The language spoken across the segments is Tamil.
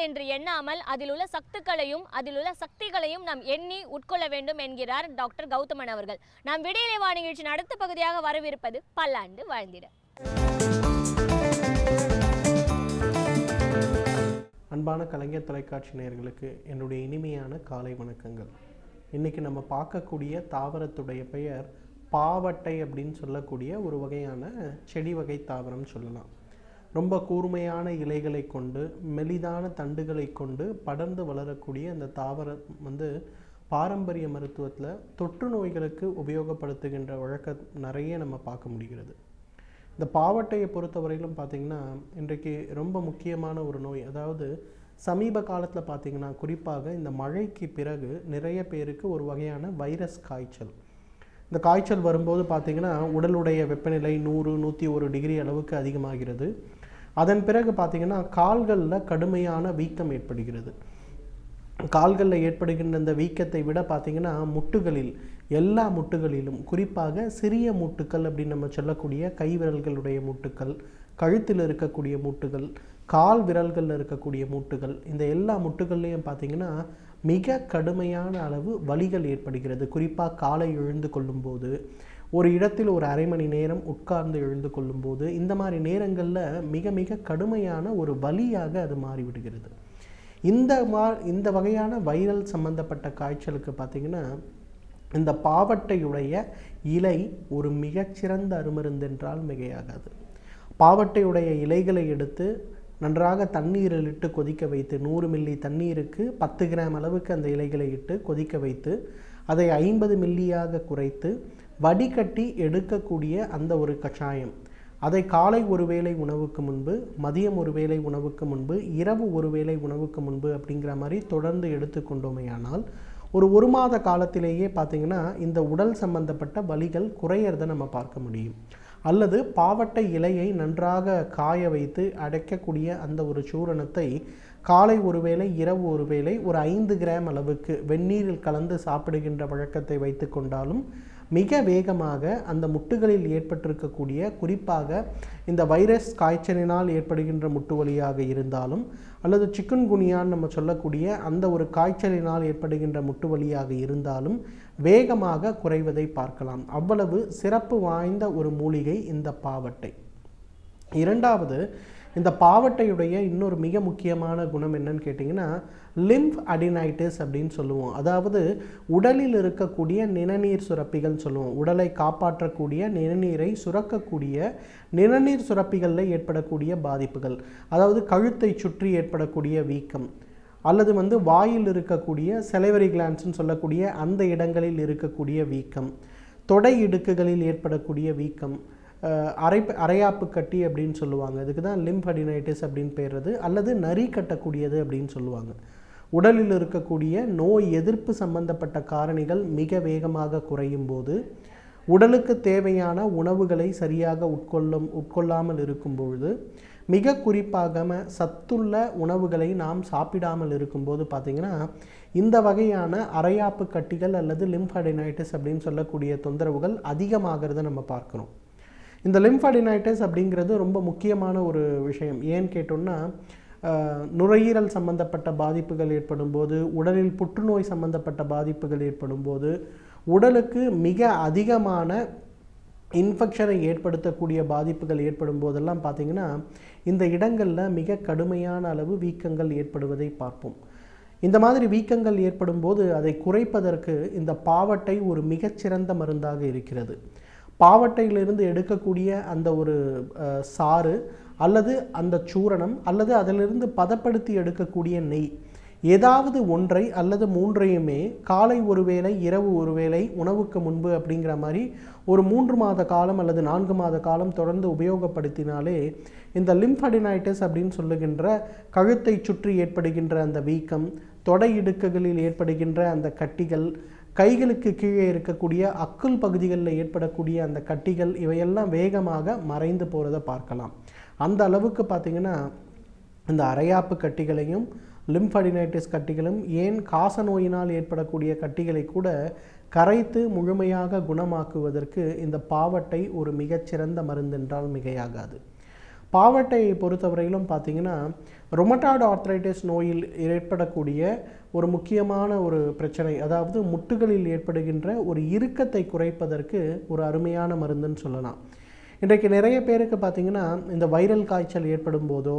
என்று எண்ணாமல் அதில் உள்ள சத்துக்களையும் அதில் உள்ள சக்திகளையும் நாம் எண்ணி உட்கொள்ள வேண்டும் என்கிறார் டாக்டர் கௌதமன் அவர்கள். நாம் விடியலை வா நிகழ்ச்சியின் அடுத்த பகுதியாக வரவிருப்பது பல்லாண்டு வாழ்ந்திட. அன்பான கலைஞர் தொலைக்காட்சி நேயர்களுக்கு என்னுடைய இனிமையான காலை வணக்கங்கள். இன்றைக்கி நம்ம பார்க்கக்கூடிய தாவரத்துடைய பெயர் பாவட்டை அப்படின்னு சொல்லக்கூடிய ஒரு வகையான செடி வகை தாவரம் சொல்லலாம். ரொம்ப கூர்மையான இலைகளை கொண்டு மெலிதான தண்டுகளை கொண்டு படர்ந்து வளரக்கூடிய அந்த தாவரம் பாரம்பரிய மருத்துவத்தில் தொற்று நோய்களுக்கு உபயோகப்படுத்துகின்ற வழக்கம் நிறைய நம்ம பார்க்க முடிகிறது. இந்த பாவட்டையை பொறுத்தவரையிலும் பார்த்திங்கன்னா இன்றைக்கு ரொம்ப முக்கியமான ஒரு நோய், அதாவது சமீப காலத்தில் பார்த்திங்கன்னா குறிப்பாக இந்த மழைக்கு பிறகு நிறைய பேருக்கு ஒரு வகையான வைரஸ் காய்ச்சல். இந்த காய்ச்சல் வரும்போது பார்த்திங்கன்னா உடலுடைய வெப்பநிலை 100-101 டிகிரி அளவுக்கு அதிகமாகிறது. அதன் பிறகு பார்த்திங்கன்னா கால்களில் கடுமையான வீக்கம் ஏற்படுகிறது. கால்களில் ஏற்படுகின்ற இந்த வீக்கத்தை விட பார்த்திங்கன்னா முட்டுகளில், எல்லா முட்டுகளிலும், குறிப்பாக சிறிய மூட்டுக்கள் அப்படின்னு நம்ம சொல்லக்கூடிய கை விரல்களுடைய மூட்டுக்கள், கழுத்தில் இருக்கக்கூடிய மூட்டுகள், கால் விரல்களில் இருக்கக்கூடிய மூட்டுகள், இந்த எல்லா முட்டுகள்லையும் பார்த்திங்கன்னா மிக கடுமையான அளவு வலிகள் ஏற்படுகிறது. குறிப்பாக காலை எழுந்து கொள்ளும்போது, ஒரு இடத்தில் ஒரு அரை மணி நேரம் உட்கார்ந்து எழுந்து கொள்ளும்போது, இந்த மாதிரி நேரங்களில் மிக மிக கடுமையான ஒரு வலியாக அது மாறிவிடுகிறது. இந்த வகையான வைரல் சம்பந்தப்பட்ட காய்ச்சலுக்கு பார்த்திங்கன்னா இந்த பாவட்டையுடைய இலை ஒரு மிகச்சிறந்த அருமருந்தென்றால் மிகையாகாது. பாவட்டையுடைய இலைகளை எடுத்து நன்றாக தண்ணீரில் இட்டு கொதிக்க வைத்து 100 மில்லி தண்ணீருக்கு 10 கிராம் அளவுக்கு அந்த இலைகளை இட்டு கொதிக்க வைத்து அதை 50 மில்லியாக குறைத்து வடிகட்டி எடுக்கக்கூடிய அந்த ஒரு கஷாயம், அதை காலை ஒரு வேளை உணவுக்கு முன்பு, மதியம் ஒரு வேளை உணவுக்கு முன்பு, இரவு ஒரு வேளை உணவுக்கு முன்பு அப்படிங்கிற மாதிரி தொடர்ந்து எடுத்துக்கொண்டோமேயானால் ஒரு மாத காலத்திலேயே பார்த்திங்கன்னா இந்த உடல் சம்பந்தப்பட்ட வலிகள் குறையிறதை நம்ம பார்க்க முடியும். அல்லது பாவட்டை இலையை நன்றாக காய வைத்து அடைக்கக்கூடிய அந்த ஒரு சூரணத்தை காலை ஒரு வேளை இரவு ஒரு வேளை ஒரு 5 கிராம் அளவுக்கு வெந்நீரில் கலந்து சாப்பிடுகின்ற வழக்கத்தை வைத்து கொண்டாலும் மிக வேகமாக அந்த முட்டுகளில் ஏற்பட்டிருக்கக்கூடிய, குறிப்பாக இந்த வைரஸ் காய்ச்சலினால் ஏற்படுகின்ற முட்டு வலியாக இருந்தாலும் அல்லது சிக்குன்குனியான்னு நம்ம சொல்லக்கூடிய அந்த ஒரு காய்ச்சலினால் ஏற்படுகின்ற முட்டு வலியாக இருந்தாலும் வேகமாக குறைவதை பார்க்கலாம். அவ்வளவு சிறப்பு வாய்ந்த ஒரு மூலிகை இந்த பாவட்டை. இரண்டாவது, இந்த பாவட்டையுடைய இன்னொரு மிக முக்கியமான குணம் என்னன்னு கேட்டிங்கன்னா லிம்ப் அடினைட்டிஸ் அப்படின்னு சொல்லுவோம். அதாவது உடலில் இருக்கக்கூடிய நிணநீர் சுரப்பிகள் சொல்லுவோம். உடலை காப்பாற்றக்கூடிய நிணநீரை சுரக்கக்கூடிய நிணநீர் சுரப்பிகளில் ஏற்படக்கூடிய பாதிப்புகள், அதாவது கழுத்தை சுற்றி ஏற்படக்கூடிய வீக்கம், அல்லது வாயில் இருக்கக்கூடிய செலைவரி கிளான்ஸ்ன்னு சொல்லக்கூடிய அந்த இடங்களில் இருக்கக்கூடிய வீக்கம், தொடை இடுக்குகளில் ஏற்படக்கூடிய வீக்கம், அரையாப்பு கட்டி அப்படின்னு சொல்லுவாங்க. இதுக்கு தான் லிம்ப் அடினைட்டிஸ் அப்படின்னு பேர்றது, அல்லது நரி கட்டக்கூடியது அப்படின்னு சொல்லுவாங்க. உடலில் இருக்கக்கூடிய நோய் எதிர்ப்பு சம்பந்தப்பட்ட காரணிகள் மிக வேகமாக குறையும் போது, உடலுக்கு தேவையான உணவுகளை சரியாக உட்கொள்ளாமல் இருக்கும்பொழுது, மிக குறிப்பாக சத்துள்ள உணவுகளை நாம் சாப்பிடாமல் இருக்கும்போது பார்த்திங்கன்னா இந்த வகையான அரையாப்பு கட்டிகள் அல்லது லிம்ப் அடினைட்டிஸ் அப்படின்னு சொல்லக்கூடிய தொந்தரவுகள் அதிகமாகிறத நம்ம பார்க்குறோம். இந்த லிம்ப் அடினைட்டிஸ் அப்படிங்கிறது ரொம்ப முக்கியமான ஒரு விஷயம். ஏன்னு கேட்டோம்னா நுரையீரல் சம்பந்தப்பட்ட பாதிப்புகள் ஏற்படும் போது, உடலில் புற்றுநோய் சம்பந்தப்பட்ட பாதிப்புகள் ஏற்படும் போது, உடலுக்கு மிக அதிகமான இன்ஃபெக்ஷனை ஏற்படுத்தக்கூடிய பாதிப்புகள் ஏற்படும் போதெல்லாம் பார்த்திங்கன்னா இந்த இடங்களில் மிக கடுமையான அளவு வீக்கங்கள் ஏற்படுவதை பார்ப்போம். இந்த மாதிரி வீக்கங்கள் ஏற்படும் போது அதை குறைப்பதற்கு இந்த பாவட்டை ஒரு மிகச்சிறந்த மருந்தாக இருக்கிறது. பாவட்டையிலிருந்து எடுக்கக்கூடிய அந்த ஒரு சாறு அல்லது அந்த சூரணம் அல்லது அதிலிருந்து பதப்படுத்தி எடுக்கக்கூடிய நெய், ஏதாவது ஒன்றை அல்லது மூன்றையுமே காலை ஒரு வேளை இரவு ஒரு வேளை உணவுக்கு முன்பு அப்படிங்கிற மாதிரி ஒரு 3 மாத காலம் அல்லது 4 மாத காலம் தொடர்ந்து உபயோகப்படுத்தினாலே இந்த லிம்ப் அடினைட்டிஸ் அப்படின்னு சொல்லுகின்ற கழுத்தை சுற்றி ஏற்படுகின்ற அந்த வீக்கம், தொடை இடுக்குகளில் ஏற்படுகின்ற அந்த கட்டிகள், கைகளுக்கு கீழே இருக்கக்கூடிய அக்குள் பகுதிகளில் ஏற்படக்கூடிய அந்த கட்டிகள், இவையெல்லாம் வேகமாக மறைந்து போகிறத பார்க்கலாம். அந்த அளவுக்கு பார்த்திங்கன்னா இந்த அரையாப்பு கட்டிகளையும் லிம்ப் அடினைட்டிஸ் கட்டிகளும், ஏன் காச நோயினால் ஏற்படக்கூடிய கட்டிகளை கூட கரைத்து முழுமையாக குணமாக்குவதற்கு இந்த பாவட்டை ஒரு மிகச்சிறந்த மருந்தென்றால் மிகையாகாது. பாவட்டையை பொறுத்தவரையிலும் பார்த்திங்கன்னா ரொமட்டாய்டு ஆர்த்ரைட்டிஸ் நோயில் ஏற்படக்கூடிய ஒரு முக்கியமான ஒரு பிரச்சனை, அதாவது முட்டுகளில் ஏற்படுகின்ற ஒரு இறுக்கத்தை குறைப்பதற்கு ஒரு அருமையான மருந்துன்னு சொல்லலாம். இன்றைக்கு நிறைய பேருக்கு பார்த்திங்கன்னா இந்த வைரல் காய்ச்சல் ஏற்படும் போதோ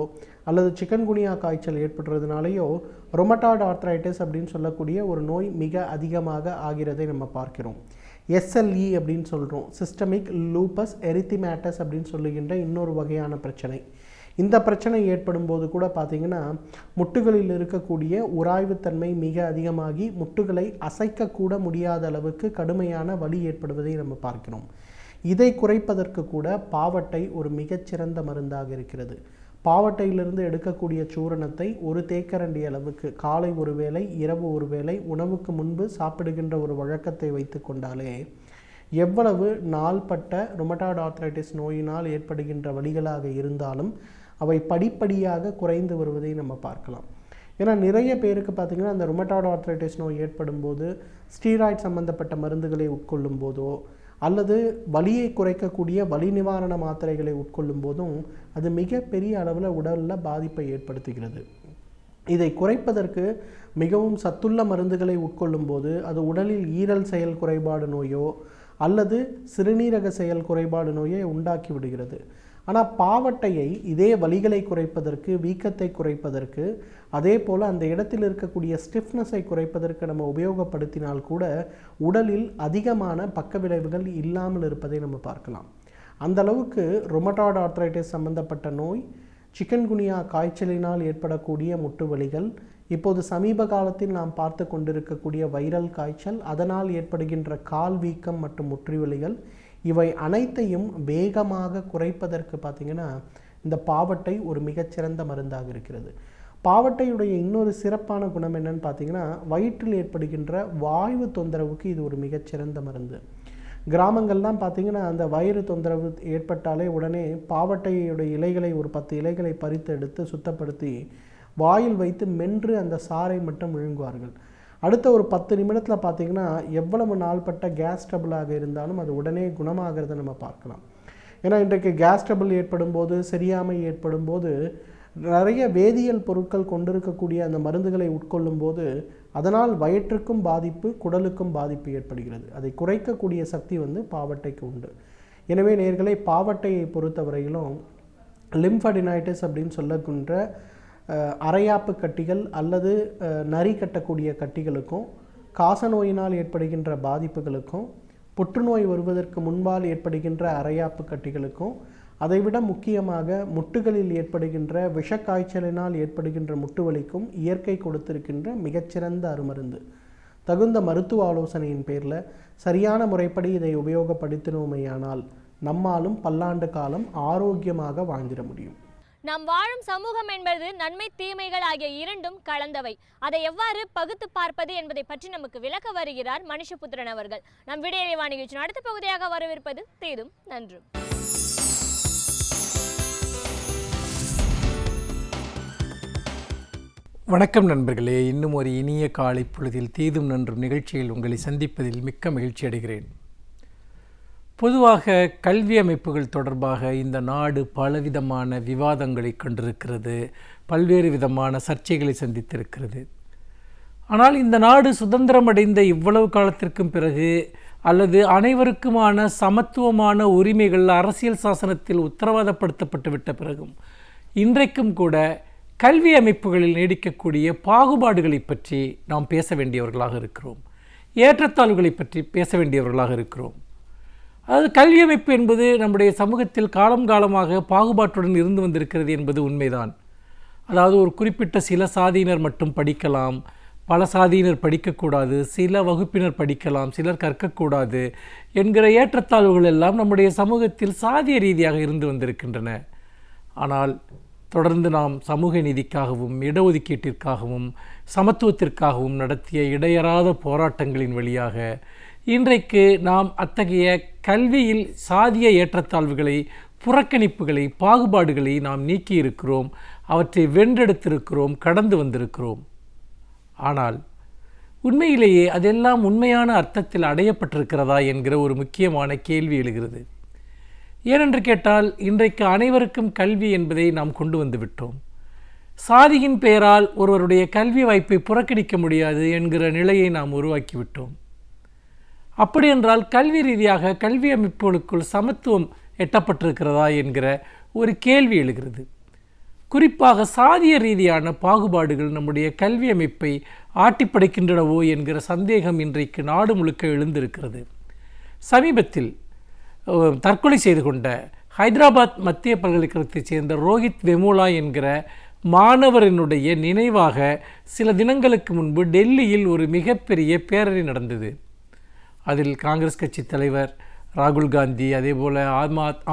அல்லது சிக்கன்குனியா காய்ச்சல் ஏற்படுறதுனாலையோ ரொமட்டாய்டு ஆர்த்ரைட்டிஸ் அப்படின்னு சொல்லக்கூடிய ஒரு நோய் மிக அதிகமாக ஆகிறதை நம்ம பார்க்கிறோம். SLE அப்படின்னு சொல்கிறோம், சிஸ்டமிக் லூப்பஸ் எரித்திமேட்டஸ் அப்படின்னு சொல்லுகின்ற இன்னொரு வகையான பிரச்சனை. இந்த பிரச்சனை ஏற்படும் போது கூட பார்த்திங்கன்னா முட்டுகளில் இருக்கக்கூடிய உராய்வுத்தன்மை மிக அதிகமாகி முட்டுகளை அசைக்கக்கூட முடியாத அளவுக்கு கடுமையான வலி ஏற்படுவதை நம்ம பார்க்கிறோம். இதை குறைப்பதற்கு கூட பாவட்டை ஒரு மிகச்சிறந்த மருந்தாக இருக்கிறது. பாவட்டையிலிருந்து எடுக்கக்கூடிய சூரணத்தை ஒரு தேக்கரண்டி அளவுக்கு காலை ஒரு வேளை இரவு ஒரு வேளை உணவுக்கு முன்பு சாப்பிடுகின்ற ஒரு வழக்கத்தை வைத்து கொண்டாலே எவ்வளவு நாள்பட்ட ரொமட்டாய்டு ஆர்த்ரைட்டிஸ் நோயினால் ஏற்படுகின்ற வலிகளாக இருந்தாலும் அவை படிப்படியாக குறைந்து வருவதை நம்ம பார்க்கலாம். ஏன்னா நிறைய பேருக்கு பார்த்திங்கன்னா அந்த ரொமட்டாய்டு ஆர்த்ரைட்டிஸ் நோய் ஏற்படும் போது ஸ்டீராய்டு சம்பந்தப்பட்ட மருந்துகளை உட்கொள்ளும் போதோ அல்லது வலியை குறைக்கக்கூடிய வலி நிவாரண மாத்திரைகளை உட்கொள்ளும் போதும் அது மிகப்பெரிய அளவில் உடலில் பாதிப்பை ஏற்படுத்துகிறது. இதை குறைப்பதற்கு மிகவும் சத்துள்ள மருந்துகளை உட்கொள்ளும் போது அது உடலில் ஈரல் செயல் குறைபாடு நோயோ அல்லது சிறுநீரக செயல் குறைபாடு நோயை உண்டாக்கி விடுகிறது. ஆனால் பாவட்டையை இதே வலிகளை குறைப்பதற்கு, வீக்கத்தை குறைப்பதற்கு, அதே போல் அந்த இடத்தில் இருக்கக்கூடிய ஸ்டிஃப்னஸை குறைப்பதற்கு நம்ம உபயோகப்படுத்தினால் கூட உடலில் அதிகமான பக்க விளைவுகள் இல்லாமல் இருப்பதை நம்ம பார்க்கலாம். அந்த அளவுக்கு ரொமட்டாய்டு ஆர்த்ரைட்டிஸ் சம்பந்தப்பட்ட நோய், சிக்கன்குனியா காய்ச்சலினால் ஏற்படக்கூடிய முட்டு வலிகள், இப்போது சமீப காலத்தில் நாம் பார்த்து கொண்டிருக்கக்கூடிய வைரல் காய்ச்சல், அதனால் ஏற்படுகின்ற கால் வீக்கம் மற்றும் முற்றி வலிகள், இவை அனைத்தையும் வேகமாக குறைப்பதற்கு பார்த்திங்கன்னா இந்த பாவட்டை ஒரு மிகச்சிறந்த மருந்தாக இருக்கிறது. பாவட்டையுடைய இன்னொரு சிறப்பான குணம் என்னன்னு பார்த்திங்கன்னா வயிற்றில் ஏற்படுகின்ற வாய்வு தொந்தரவுக்கு இது ஒரு மிகச்சிறந்த மருந்து. கிராமங்கள்லாம் பார்த்திங்கன்னா அந்த வயிறு தொந்தரவு ஏற்பட்டாலே உடனே பாவட்டையுடைய இலைகளை ஒரு 10 இலைகளை பறித்து எடுத்து சுத்தப்படுத்தி வாயில் வைத்து மென்று அந்த சாறை மட்டும் விழுங்குவார்கள். அடுத்த ஒரு 10 நிமிடத்தில் பார்த்திங்கன்னா எவ்வளவு நாள்பட்ட கேஸ் ட்ரபிளாக இருந்தாலும் அது உடனே குணமாகிறத நம்ம பார்க்கலாம். ஏன்னா இன்றைக்கு கேஸ் ட்ரபிள் ஏற்படும் போது, சரியாமை ஏற்படும் போது நிறைய வேதியியல் பொருட்கள் கொண்டிருக்கக்கூடிய அந்த மருந்துகளை உட்கொள்ளும் போது அதனால் வயிற்றுக்கும் பாதிப்பு, குடலுக்கும் பாதிப்பு ஏற்படுகிறது. அதை குறைக்கக்கூடிய சக்தி பாவட்டைக்கு உண்டு. எனவே நேயர்களே, பாவட்டையை பொறுத்தவரையிலும் லிம்ஃபடினைட்டிஸ் அப்படின்னு சொல்லக்கின்ற அரையாப்பு கட்டிகள் அல்லது நரி கட்டக்கூடிய கட்டிகளுக்கும், காசநோயினால் ஏற்படுகின்ற பாதிப்புகளுக்கும், புற்றுநோய் வருவதற்கு முன்பால் ஏற்படுகின்ற அரையாப்பு கட்டிகளுக்கும், அதைவிட முக்கியமாக முட்டுகளில் ஏற்படுகின்ற விஷக்காய்ச்சலினால் ஏற்படுகின்ற முட்டு வலிக்கும் இயற்கை கொடுத்திருக்கின்ற மிகச்சிறந்த அருமருந்து. தகுந்த மருத்துவ ஆலோசனையின் பேரில் சரியான முறைப்படி இதை உபயோகப்படுத்தினோமையானால் நம்மாலும் பல்லாண்டு காலம் ஆரோக்கியமாக வாழ்ந்திட முடியும். நாம் வாழும் சமூகம் என்பது நன்மை தீமைகள் ஆகிய இரண்டும் கலந்தவை. அதை எவ்வாறு பகுத்து பார்ப்பது என்பதை பற்றி நமக்கு விளக்க வருகிறார் மனுஷபுத்திரன் அவர்கள். நம் விடியலை நிகழ்ச்சியின் அடுத்த பகுதியாக வரவிருப்பது தீதும் நன்றும். வணக்கம் நண்பர்களே, இன்னும் ஒரு இனிய காலை பொழுதில் தீதும் நன்றும் நிகழ்ச்சியில் உங்களை சந்திப்பதில் மிக்க மகிழ்ச்சி அடைகிறேன். பொதுவாக கல்வி அமைப்புகள் தொடர்பாக இந்த நாடு பலவிதமான விவாதங்களை கண்டிருக்கிறது, பல்வேறு விதமான சர்ச்சைகளை சந்தித்திருக்கிறது. ஆனால் இந்த நாடு சுதந்திரம் அடைந்த இவ்வளவு காலத்திற்கும் பிறகு, அல்லது அனைவருக்குமான சமத்துவமான உரிமைகள் அரசியல் சாசனத்தில் உத்தரவாதப்படுத்தப்பட்டு விட்ட பிறகும் இன்றைக்கும் கூட கல்வி அமைப்புகளில் நீடிக்கக்கூடிய பாகுபாடுகளை பற்றி நாம் பேச வேண்டியவர்களாக இருக்கிறோம். ஏற்றத்தாழ்வுகளை பற்றி பேச வேண்டியவர்களாக இருக்கிறோம். அதாவது கல்வி அமைப்பு என்பது நம்முடைய சமூகத்தில் காலம் காலமாக பாகுபாட்டுடன் இருந்து வந்திருக்கிறது என்பது உண்மைதான். அதாவது ஒரு குறிப்பிட்ட சில சாதியினர் மட்டும் படிக்கலாம், பல சாதியினர் படிக்கக்கூடாது, சில வகுப்பினர் படிக்கலாம், சிலர் கற்கக்கூடாது என்கிற ஏற்றத்தாழ்வுகள் எல்லாம் நம்முடைய சமூகத்தில் சாதிய ரீதியாக இருந்து வந்திருக்கின்றன. ஆனால் தொடர்ந்து நாம் சமூக நீதிக்காகவும் இடஒதுக்கீட்டிற்காகவும் சமத்துவத்திற்காகவும் நடத்திய இடையறாத போராட்டங்களின் வழியாக இன்றைக்கு நாம் அத்தகைய கல்வியில் சாதிய ஏற்றத்தாழ்வுகளை, புறக்கணிப்புகளை, பாகுபாடுகளை நாம் நீக்கியிருக்கிறோம், அவற்றை வென்றெடுத்திருக்கிறோம், கடந்து வந்திருக்கிறோம். ஆனால் உண்மையிலேயே அதெல்லாம் உண்மையான அர்த்தத்தில் அடையப்பட்டிருக்கிறதா என்கிற ஒரு முக்கியமான கேள்வி எழுகிறது. ஏனென்று கேட்டால் இன்றைக்கு அனைவருக்கும் கல்வி என்பதை நாம் கொண்டு வந்து விட்டோம். சாதியின் பெயரால் ஒருவருடைய கல்வி வாய்ப்பை புறக்கணிக்க முடியாது என்கிற நிலையை நாம் உருவாக்கிவிட்டோம். அப்படி என்றால் கல்வி ரீதியாக கல்வி அமைப்புகளுக்குள் சமத்துவம் எட்டப்பட்டிருக்கிறதா என்கிற ஒரு கேள்வி எழுகிறது. குறிப்பாக சாதிய ரீதியான பாகுபாடுகள் நம்முடைய கல்வி அமைப்பை ஆட்டிப்படைக்கின்றனவோ என்கிற சந்தேகம் இன்றைக்கு நாடு முழுக்க எழுந்திருக்கிறது. சமீபத்தில் தற்கொலை செய்து கொண்ட ஹைதராபாத் மத்திய பல்கலைக்கழகத்தைச் சேர்ந்த ரோஹித் வெமுலா என்கிற மாணவரினுடைய நினைவாக சில தினங்களுக்கு முன்பு டெல்லியில் ஒரு மிகப்பெரிய பேரணி நடந்தது. அதில் காங்கிரஸ் கட்சி தலைவர் ராகுல் காந்தி, அதே போல்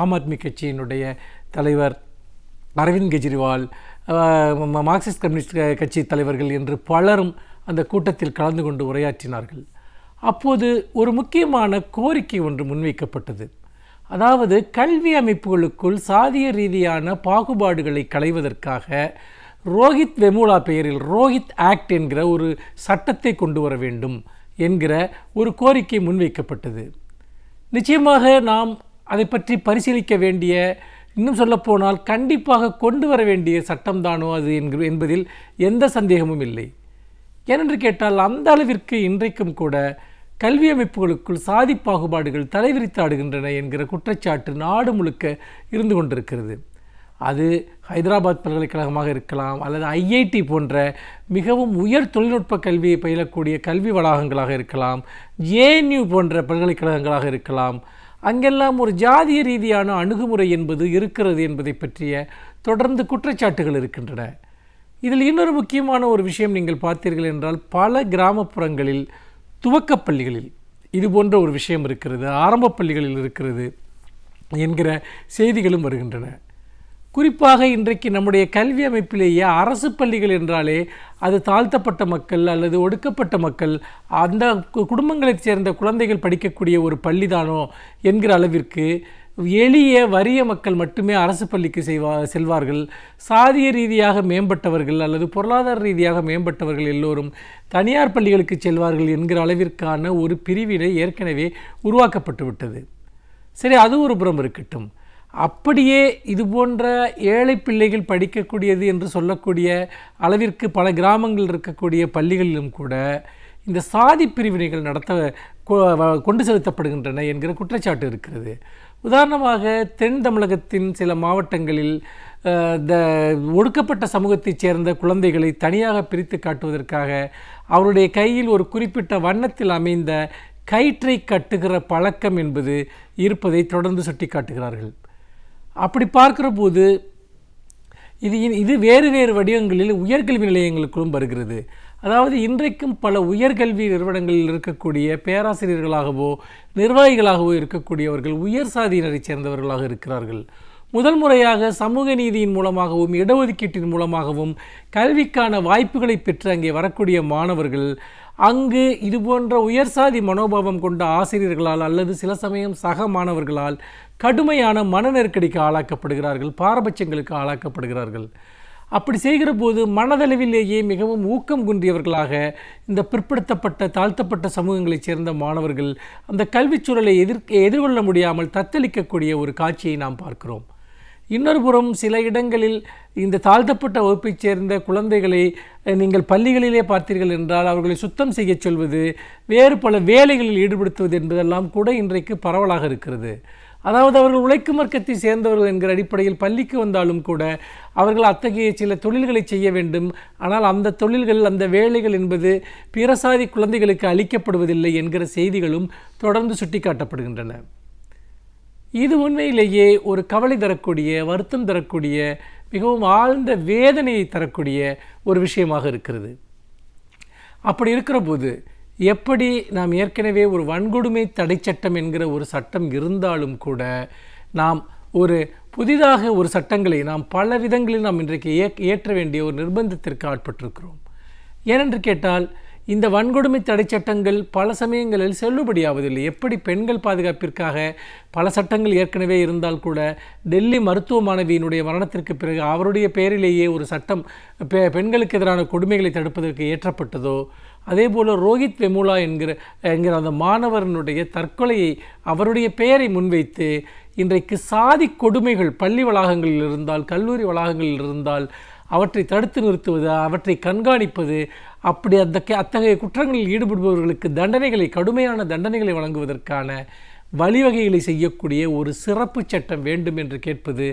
ஆம் ஆத்மி கட்சியினுடைய தலைவர் அரவிந்த் கெஜ்ரிவால், மார்க்சிஸ்ட் கம்யூனிஸ்ட் கட்சி தலைவர்கள் என்று பலரும் அந்த கூட்டத்தில் கலந்து கொண்டு உரையாற்றினார்கள். அப்போது ஒரு முக்கியமான கோரிக்கை ஒன்று முன்வைக்கப்பட்டது. அதாவது கல்வி அமைப்புகளுக்குள் சாதிய ரீதியான பாகுபாடுகளை களைவதற்காக ரோஹித் வெமுலா பெயரில் ரோஹித் ஆக்ட் என்கிற ஒரு சட்டத்தை கொண்டு வர வேண்டும் என்கிற ஒரு கோரிக்கை முன்வைக்கப்பட்டது. நிச்சயமாக நாம் அதை பற்றி பரிசீலிக்க வேண்டிய, இன்னும் சொல்லப்போனால் கண்டிப்பாக கொண்டு வர வேண்டிய சட்டம்தானோ அது என்பதில் எந்த சந்தேகமும் இல்லை. ஏனென்று கேட்டால் அந்த அளவிற்கு இன்றைக்கும் கூட கல்வி அமைப்புகளுக்குள் சாதி பாகுபாடுகள் தலைவிரித்தாடுகின்றன என்கிற குற்றச்சாட்டு நாடு முழுக்க இருந்து கொண்டிருக்கிறது. அது ஹைதராபாத் பல்கலைக்கழகமாக இருக்கலாம், அல்லது ஐஐடி போன்ற மிகவும் உயர் தொழில்நுட்ப கல்வியை பயிலக்கூடிய கல்வி வளாகங்களாக இருக்கலாம், ஜேஎன்யூ போன்ற பல்கலைக்கழகங்களாக இருக்கலாம். அங்கெல்லாம் ஒரு ஜாதிய ரீதியான அணுகுமுறை என்பது இருக்கிறது என்பதை பற்றிய தொடர்ந்து குற்றச்சாட்டுகள் இருக்கின்றன. இதில் இன்னொரு முக்கியமான ஒரு விஷயம் நீங்கள் பார்த்தீர்கள் என்றால், பல கிராமப்புறங்களில் துவக்கப்பள்ளிகளில் இது போன்ற ஒரு விஷயம் இருக்கிறது, ஆரம்ப பள்ளிகளில் இருக்கிறது என்கிற செய்திகளும் வருகின்றன. குறிப்பாக இன்றைக்கு நம்முடைய கல்வி அமைப்பிலேயே அரசு பள்ளிகள் என்றாலே அது தாழ்த்தப்பட்ட மக்கள் அல்லது ஒடுக்கப்பட்ட மக்கள், அந்த குடும்பங்களைச் சேர்ந்த குழந்தைகள் படிக்கக்கூடிய ஒரு பள்ளிதானோ என்கிற அளவிற்கு எளிய வறிய மக்கள் மட்டுமே அரசு பள்ளிக்கு செல்வார்கள். சாதிய ரீதியாக மேம்பட்டவர்கள் அல்லது பொருளாதார ரீதியாக மேம்பட்டவர்கள் எல்லோரும் தனியார் பள்ளிகளுக்கு செல்வார்கள் என்கிற அளவிற்கான ஒரு பிரிவினை ஏற்கனவே உருவாக்கப்பட்டு விட்டது. சரி, அது ஒரு புறம் இருக்கட்டும். அப்படியே இது போன்ற ஏழை பிள்ளைகள் படிக்கக்கூடியது என்று சொல்லக்கூடிய அளவிற்கு பல கிராமங்கள் இருக்கக்கூடிய பள்ளிகளிலும் கூட இந்த சாதி பிரிவினைகள் கொண்டு செலுத்தப்படுகின்றன என்கிற குற்றச்சாட்டு இருக்கிறது. உதாரணமாக தென் தமிழகத்தின் சில மாவட்டங்களில் ஒடுக்கப்பட்ட சமூகத்தைச் சேர்ந்த குழந்தைகளை தனியாக பிரித்து காட்டுவதற்காக அவருடைய கையில் ஒரு குறிப்பிட்ட வண்ணத்தில் அமைந்த கயிற்றை கட்டுகிற பழக்கம் என்பது இருப்பதை தொடர்ந்து சுட்டி காட்டுகிறார்கள். அப்படி பார்க்கிற போது இது வேறு வேறு வடிவங்களில் உயர்கல்வி நிலையங்களுக்குள்ளும் வருகிறது. அதாவது இன்றைக்கும் பல உயர்கல்வி நிறுவனங்களில் இருக்கக்கூடிய பேராசிரியர்களாகவோ நிர்வாகிகளாகவோ இருக்கக்கூடியவர்கள் உயர் சாதியினரைச் சேர்ந்தவர்களாக இருக்கிறார்கள். முதல் முறையாக சமூக நீதியின் மூலமாகவும் இடஒதுக்கீட்டின் மூலமாகவும் கல்விக்கான வாய்ப்புகளை பெற்று அங்கே வரக்கூடிய மாணவர்கள் அங்கு இதுபோன்ற உயர்சாதி மனோபாவம் கொண்ட ஆசிரியர்களால் அல்லது சில சமயம் சக மாணவர்களால் கடுமையான மன நெருக்கடிக்கு ஆளாக்கப்படுகிறார்கள், பாரபட்சங்களுக்கு ஆளாக்கப்படுகிறார்கள். அப்படி செய்கிற போது மனதளவிலேயே மிகவும் ஊக்கம் குன்றியவர்களாக இந்த பிற்படுத்தப்பட்ட தாழ்த்தப்பட்ட சமூகங்களைச் சேர்ந்த மாணவர்கள் அந்த கல்விச் சூழலை எதிர்கொள்ள முடியாமல் தத்தளிக்கக்கூடிய ஒரு காட்சியை நாம் பார்க்கிறோம். இன்னொரு புறம் சில இடங்களில் இந்த தாழ்த்தப்பட்ட வகுப்பைச் சேர்ந்த குழந்தைகளை நீங்கள் பள்ளிகளிலே பார்த்தீர்கள் என்றால் அவர்களை சுத்தம் செய்ய சொல்வது, வேறு பல வேலைகளில் ஈடுபடுத்துவது என்பதெல்லாம் கூட இன்றைக்கு பரவலாக இருக்கிறது. அதாவது அவர்கள் உழைக்கும் வர்க்கத்தை சேர்ந்தவர்கள் என்கிற அடிப்படையில் பள்ளிக்கு வந்தாலும் கூட அவர்கள் அத்தகைய சில தொழில்களை செய்ய வேண்டும். ஆனால் அந்த தொழில்கள், அந்த வேலைகள் என்பது பிறசாதி குழந்தைகளுக்கு அளிக்கப்படுவதில்லை என்கிற செய்திகளும் தொடர்ந்து சுட்டிக்காட்டப்படுகின்றன. இது உண்மையிலேயே ஒரு கவலை தரக்கூடிய, வருத்தம் தரக்கூடிய, மிகவும் ஆழ்ந்த வேதனையை தரக்கூடிய ஒரு விஷயமாக இருக்கிறது. அப்படி இருக்கிற போது எப்படி நாம் ஏற்கனவே ஒரு வன்கொடுமை தடை சட்டம் என்கிற ஒரு சட்டம் இருந்தாலும் கூட நாம் ஒரு புதிதாக ஒரு சட்டங்களை நாம் பல விதங்களில் நாம் இன்றைக்கு ஏற்ற வேண்டிய ஒரு நிர்பந்தத்திற்கு ஆட்பட்டிருக்கிறோம். ஏனென்று கேட்டால் இந்த வன்கொடுமை தடை சட்டங்கள் பல சமயங்களில் செல்லுபடியாவதில்லை. எப்படி பெண்கள் பாதுகாப்பிற்காக பல சட்டங்கள் ஏற்கனவே இருந்தால் கூட டெல்லி மருத்துவ மாணவியினுடைய மரணத்திற்கு பிறகு அவருடைய பெயரிலேயே ஒரு சட்டம் பெண்களுக்கு எதிரான கொடுமைகளை தடுப்பதற்கு ஏற்றப்பட்டதோ, அதே போல் ரோஹித் வெமுலா என்கிற அந்த மாணவரனுடைய தற்கொலையை அவருடைய பெயரை முன்வைத்து இன்றைக்கு சாதி கொடுமைகள் பள்ளி வளாகங்களில் இருந்தால், கல்லூரி வளாகங்களில் இருந்தால் அவற்றை தடுத்து நிறுத்துவது, அவற்றை கண்காணிப்பது, அப்படி அத்தகைய குற்றங்களில் ஈடுபடுபவர்களுக்கு தண்டனைகளை, கடுமையான தண்டனைகளை வழங்குவதற்கான வழிவகைகளை செய்யக்கூடிய ஒரு சிறப்பு சட்டம் வேண்டும் என்று கேட்பது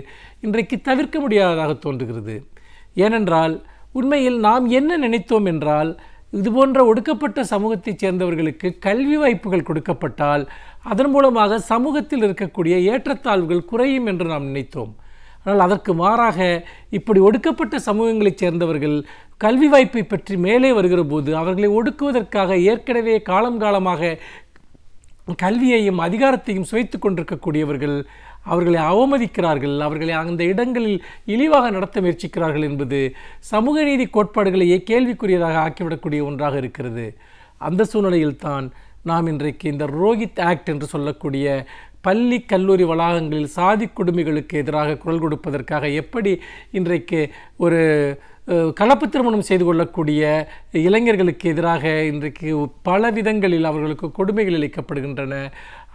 இன்றைக்கு தவிர்க்க முடியாததாக தோன்றுகிறது. ஏனென்றால் உண்மையில் நாம் என்ன நினைத்தோம் என்றால், இதுபோன்ற ஒடுக்கப்பட்ட சமூகத்தைச் சேர்ந்தவர்களுக்கு கல்வி வாய்ப்புகள் கொடுக்கப்பட்டால் அதன் மூலமாக சமூகத்தில் இருக்கக்கூடிய ஏற்றத்தாழ்வுகள் குறையும் என்று நாம் நினைத்தோம். ஆனால் அதற்கு மாறாக இப்படி ஒடுக்கப்பட்ட சமூகங்களைச் சேர்ந்தவர்கள் கல்வி வாய்ப்பை பற்றி மேலே வருகிற போது அவர்களை ஒடுக்குவதற்காக ஏற்கனவே காலமாக கல்வியையும் அதிகாரத்தையும் சுவைத்து கொண்டிருக்கக்கூடியவர்கள் அவர்களை அவமதிக்கிறார்கள், அவர்களை அந்த இடங்களில் இழிவாக நடத்த முயற்சிக்கிறார்கள் என்பது சமூக நீதி கோட்பாடுகளையே கேள்விக்குரியதாக ஆக்கிவிடக்கூடிய ஒன்றாக இருக்கிறது. அந்த சூழ்நிலையில்தான் நாம் இன்றைக்கு இந்த ரோஹித் ஆக்ட் என்று சொல்லக்கூடிய பள்ளி கல்லூரி வளாகங்களில் சாதி கொடுமைகளுக்கு எதிராக குரல் கொடுப்பதற்காக எப்படி இன்றைக்கு ஒரு கலப்பு திருமணம் செய்து கொள்ளக்கூடிய இளைஞர்களுக்கு எதிராக இன்றைக்கு பல விதங்களில் அவர்களுக்கு கொடுமைகள் இழைக்கப்படுகின்றன,